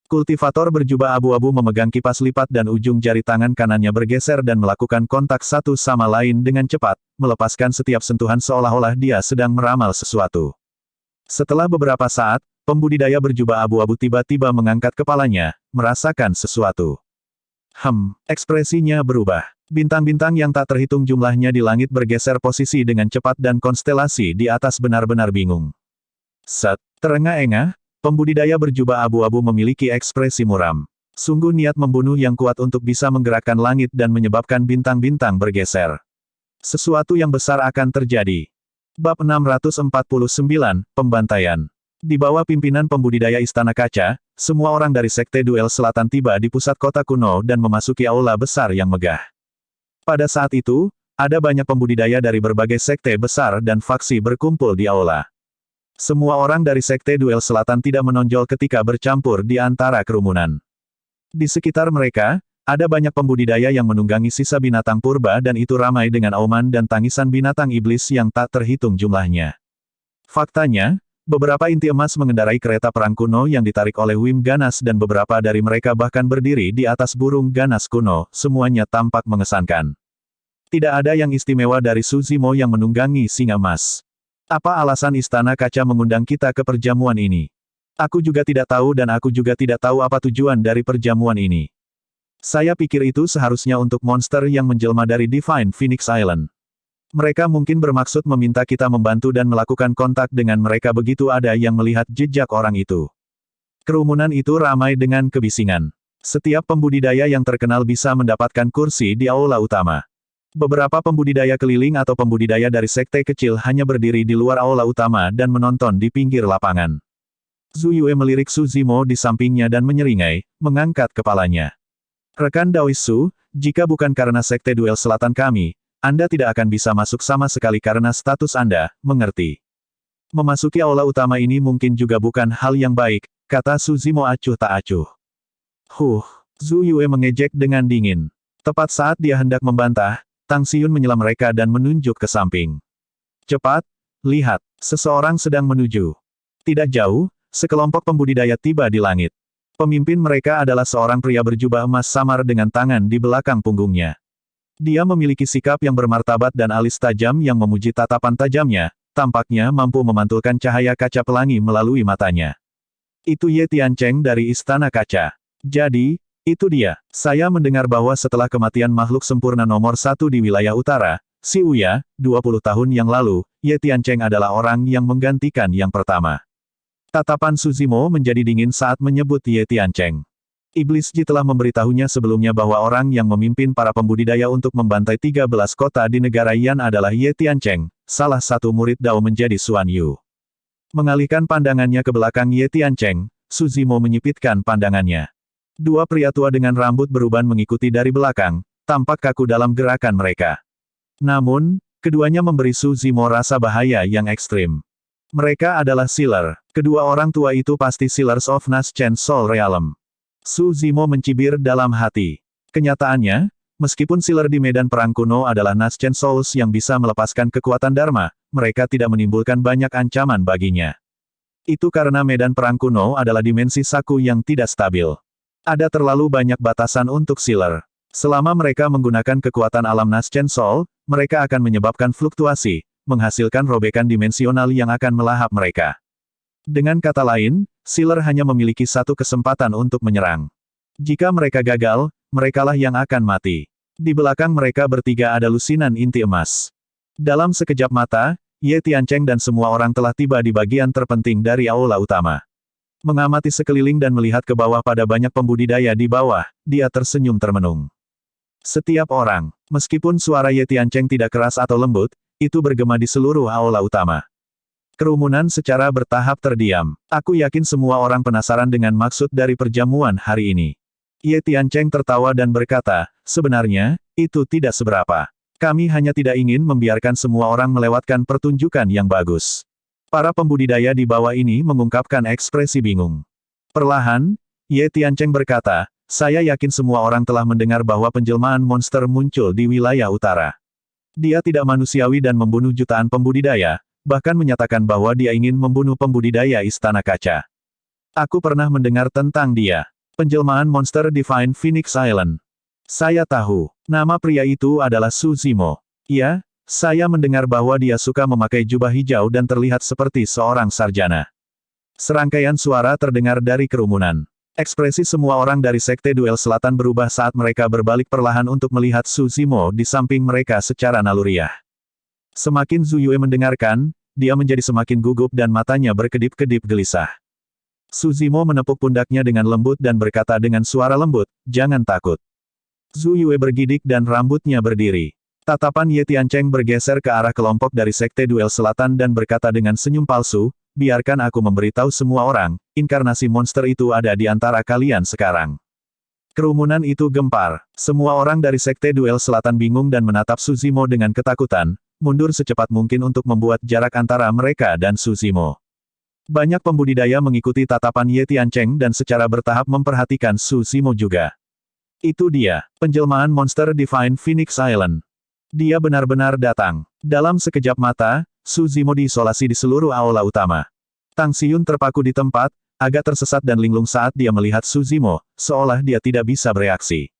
Kultivator berjubah abu-abu memegang kipas lipat dan ujung jari tangan kanannya bergeser dan melakukan kontak satu sama lain dengan cepat, melepaskan setiap sentuhan seolah-olah dia sedang meramal sesuatu. Setelah beberapa saat, pembudidaya berjubah abu-abu tiba-tiba mengangkat kepalanya, merasakan sesuatu. Ekspresinya berubah. Bintang-bintang yang tak terhitung jumlahnya di langit bergeser posisi dengan cepat dan konstelasi di atas benar-benar bingung. Terengah-engah, pembudidaya berjubah abu-abu memiliki ekspresi muram. Sungguh niat membunuh yang kuat untuk bisa menggerakkan langit dan menyebabkan bintang-bintang bergeser. Sesuatu yang besar akan terjadi. Bab 649, Pembantaian. Di bawah pimpinan pembudidaya Istana Kaca, semua orang dari Sekte Duel Selatan tiba di pusat kota kuno dan memasuki aula besar yang megah. Pada saat itu, ada banyak pembudidaya dari berbagai sekte besar dan faksi berkumpul di aula. Semua orang dari Sekte Duel Selatan tidak menonjol ketika bercampur di antara kerumunan. Di sekitar mereka, ada banyak pembudidaya yang menunggangi sisa binatang purba dan itu ramai dengan auman dan tangisan binatang iblis yang tak terhitung jumlahnya. Faktanya, beberapa inti emas mengendarai kereta perang kuno yang ditarik oleh Wim ganas dan beberapa dari mereka bahkan berdiri di atas burung ganas kuno, semuanya tampak mengesankan. Tidak ada yang istimewa dari Su Zimo yang menunggangi singa emas. Apa alasan Istana Kaca mengundang kita ke perjamuan ini? Aku juga tidak tahu dan aku juga tidak tahu apa tujuan dari perjamuan ini. Saya pikir itu seharusnya untuk monster yang menjelma dari Divine Phoenix Island. Mereka mungkin bermaksud meminta kita membantu dan melakukan kontak dengan mereka begitu ada yang melihat jejak orang itu. Kerumunan itu ramai dengan kebisingan. Setiap pembudidaya yang terkenal bisa mendapatkan kursi di aula utama. Beberapa pembudidaya keliling atau pembudidaya dari sekte kecil hanya berdiri di luar aula utama dan menonton di pinggir lapangan. Zhu Yue melirik Su Zimo di sampingnya dan menyeringai, mengangkat kepalanya. Rekan Daois Su, jika bukan karena Sekte Duel Selatan kami, Anda tidak akan bisa masuk sama sekali karena status Anda, mengerti? Memasuki aula utama ini mungkin juga bukan hal yang baik, kata Su Zimo acuh tak acuh. Zhu Yue mengejek dengan dingin. Tepat saat dia hendak membantah, Tang Xiyun menyela mereka dan menunjuk ke samping. Cepat, lihat, seseorang sedang menuju. Tidak jauh, sekelompok pembudidaya tiba di langit. Pemimpin mereka adalah seorang pria berjubah emas samar dengan tangan di belakang punggungnya. Dia memiliki sikap yang bermartabat dan alis tajam yang memuji tatapan tajamnya, tampaknya mampu memantulkan cahaya kaca pelangi melalui matanya. Itu Ye Tiancheng dari Istana Kaca. Jadi, itu dia. Saya mendengar bahwa setelah kematian makhluk sempurna nomor 1 di wilayah utara, Si Uya, 20 tahun yang lalu, Ye Tiancheng adalah orang yang menggantikan yang pertama. Tatapan Suzimo menjadi dingin saat menyebut Ye Tiancheng. Iblis Ji telah memberitahunya sebelumnya bahwa orang yang memimpin para pembudidaya untuk membantai 13 kota di negara Yan adalah Ye Tiancheng, salah satu murid Dao menjadi Xuan Yu. Mengalihkan pandangannya ke belakang Ye Tiancheng, Suzimo menyipitkan pandangannya. Dua pria tua dengan rambut beruban mengikuti dari belakang, tampak kaku dalam gerakan mereka. Namun, keduanya memberi Suzimo rasa bahaya yang ekstrim. Mereka adalah Sealer. Kedua orang tua itu pasti Sealers of Naschen Soul Realm. Suzimo mencibir dalam hati. Kenyataannya, meskipun Sealer di medan perang kuno adalah Naschen Souls yang bisa melepaskan kekuatan Dharma, mereka tidak menimbulkan banyak ancaman baginya. Itu karena medan perang kuno adalah dimensi saku yang tidak stabil. Ada terlalu banyak batasan untuk Sealer. Selama mereka menggunakan kekuatan alam Naschen Soul, mereka akan menyebabkan fluktuasi, menghasilkan robekan dimensional yang akan melahap mereka. Dengan kata lain, Sealer hanya memiliki satu kesempatan untuk menyerang. Jika mereka gagal, merekalah yang akan mati. Di belakang mereka bertiga ada lusinan inti emas. Dalam sekejap mata, Ye Tiancheng dan semua orang telah tiba di bagian terpenting dari aula utama. Mengamati sekeliling dan melihat ke bawah pada banyak pembudidaya di bawah, dia tersenyum termenung. Setiap orang, meskipun suara Ye Tiancheng tidak keras atau lembut, itu bergema di seluruh aula utama. Kerumunan secara bertahap terdiam. Aku yakin semua orang penasaran dengan maksud dari perjamuan hari ini. Ye Tiancheng tertawa dan berkata, sebenarnya, itu tidak seberapa. Kami hanya tidak ingin membiarkan semua orang melewatkan pertunjukan yang bagus. Para pembudidaya di bawah ini mengungkapkan ekspresi bingung. Perlahan, Ye Tiancheng berkata, saya yakin semua orang telah mendengar bahwa penjelmaan monster muncul di wilayah utara. Dia tidak manusiawi dan membunuh jutaan pembudidaya, bahkan menyatakan bahwa dia ingin membunuh pembudidaya Istana Kaca. Aku pernah mendengar tentang dia. Penjelmaan monster Divine Phoenix Island. Saya tahu, nama pria itu adalah Suzimo. Ya, saya mendengar bahwa dia suka memakai jubah hijau dan terlihat seperti seorang sarjana. Serangkaian suara terdengar dari kerumunan. Ekspresi semua orang dari Sekte Duel Selatan berubah saat mereka berbalik perlahan untuk melihat Suzimo di samping mereka secara naluriah. Semakin Zhu Yue mendengarkan, dia menjadi semakin gugup dan matanya berkedip-kedip gelisah. Suzimo menepuk pundaknya dengan lembut dan berkata dengan suara lembut, jangan takut. Zhu Yue bergidik dan rambutnya berdiri. Tatapan Ye Tiancheng bergeser ke arah kelompok dari Sekte Duel Selatan dan berkata dengan senyum palsu, biarkan aku memberitahu semua orang, inkarnasi monster itu ada di antara kalian sekarang. Kerumunan itu gempar. Semua orang dari Sekte Duel Selatan bingung dan menatap Suzimo dengan ketakutan, mundur secepat mungkin untuk membuat jarak antara mereka dan Suzimo. Banyak pembudidaya mengikuti tatapan Ye Tiancheng dan secara bertahap memperhatikan Suzimo juga. Itu dia, penjelmaan monster Divine Phoenix Island. Dia benar-benar datang. Dalam sekejap mata, Suzimo diisolasi di seluruh aula utama. Tang Xiyun terpaku di tempat, agak tersesat dan linglung saat dia melihat Suzimo, seolah dia tidak bisa bereaksi.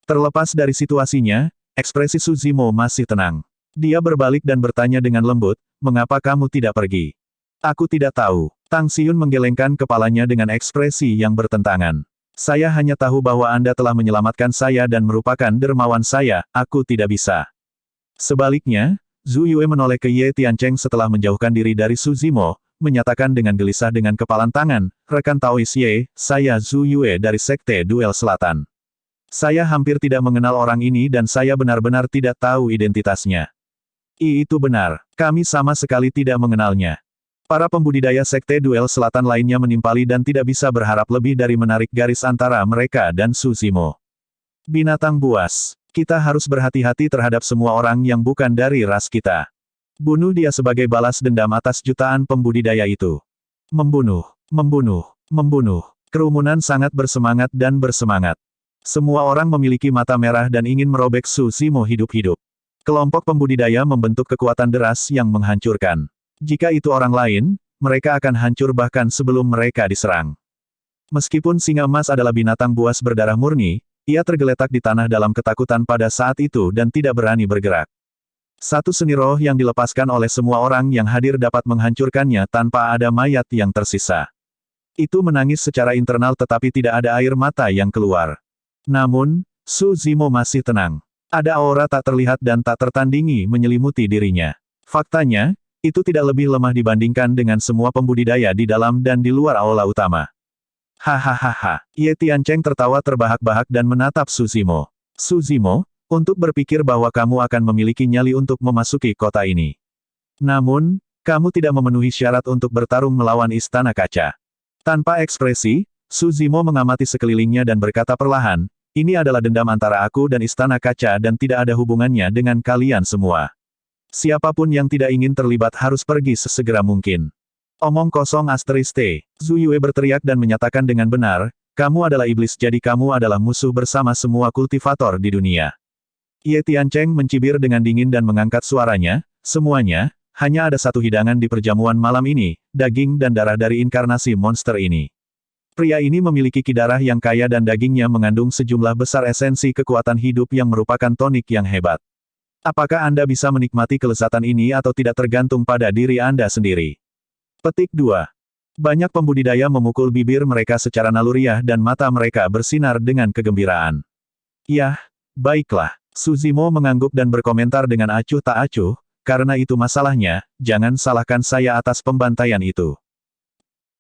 Terlepas dari situasinya, ekspresi Suzimo masih tenang. Dia berbalik dan bertanya dengan lembut, mengapa kamu tidak pergi? Aku tidak tahu. Tang Xiyun menggelengkan kepalanya dengan ekspresi yang bertentangan. Saya hanya tahu bahwa Anda telah menyelamatkan saya dan merupakan dermawan saya, aku tidak bisa. Sebaliknya, Zhu Yue menoleh ke Ye Tiancheng setelah menjauhkan diri dari Suzimo, menyatakan dengan gelisah dengan kepalan tangan, rekan Taois Ye, saya Zhu Yue dari Sekte Duel Selatan. Saya hampir tidak mengenal orang ini dan saya benar-benar tidak tahu identitasnya. Itu benar, kami sama sekali tidak mengenalnya. Para pembudidaya Sekte Duel Selatan lainnya menimpali dan tidak bisa berharap lebih dari menarik garis antara mereka dan Suzimo. Binatang buas. Kita harus berhati-hati terhadap semua orang yang bukan dari ras kita. Bunuh dia sebagai balas dendam atas jutaan pembudidaya itu. Membunuh, membunuh, membunuh. Kerumunan sangat bersemangat dan bersemangat. Semua orang memiliki mata merah dan ingin merobek Suzimo hidup-hidup. Kelompok pembudidaya membentuk kekuatan deras yang menghancurkan. Jika itu orang lain, mereka akan hancur bahkan sebelum mereka diserang. Meskipun singa emas adalah binatang buas berdarah murni, ia tergeletak di tanah dalam ketakutan pada saat itu dan tidak berani bergerak. Satu seni roh yang dilepaskan oleh semua orang yang hadir dapat menghancurkannya tanpa ada mayat yang tersisa. Itu menangis secara internal tetapi tidak ada air mata yang keluar. Namun, Su Zimo masih tenang. Ada aura tak terlihat dan tak tertandingi menyelimuti dirinya. Faktanya, itu tidak lebih lemah dibandingkan dengan semua pembudidaya di dalam dan di luar aula utama. Hahaha. Ye Tiancheng tertawa terbahak-bahak dan menatap Su Zimo. Su Zimo, untuk berpikir bahwa kamu akan memiliki nyali untuk memasuki kota ini. Namun, kamu tidak memenuhi syarat untuk bertarung melawan Istana Kaca. Tanpa ekspresi, Su Zimo mengamati sekelilingnya dan berkata perlahan, ini adalah dendam antara aku dan Istana Kaca dan tidak ada hubungannya dengan kalian semua. Siapapun yang tidak ingin terlibat harus pergi sesegera mungkin. Omong kosong *T. Zhu Yue berteriak dan menyatakan dengan benar, kamu adalah iblis jadi kamu adalah musuh bersama semua kultivator di dunia. Ye Tiancheng mencibir dengan dingin dan mengangkat suaranya, semuanya, hanya ada satu hidangan di perjamuan malam ini, daging dan darah dari inkarnasi monster ini. Pria ini memiliki darah yang kaya dan dagingnya mengandung sejumlah besar esensi kekuatan hidup yang merupakan tonik yang hebat. Apakah Anda bisa menikmati kelezatan ini atau tidak tergantung pada diri Anda sendiri. Petik 2. Banyak pembudidaya memukul bibir mereka secara naluriah dan mata mereka bersinar dengan kegembiraan. Yah, baiklah. Su Zimo mengangguk dan berkomentar dengan acuh tak acuh, karena itu masalahnya, jangan salahkan saya atas pembantaian itu.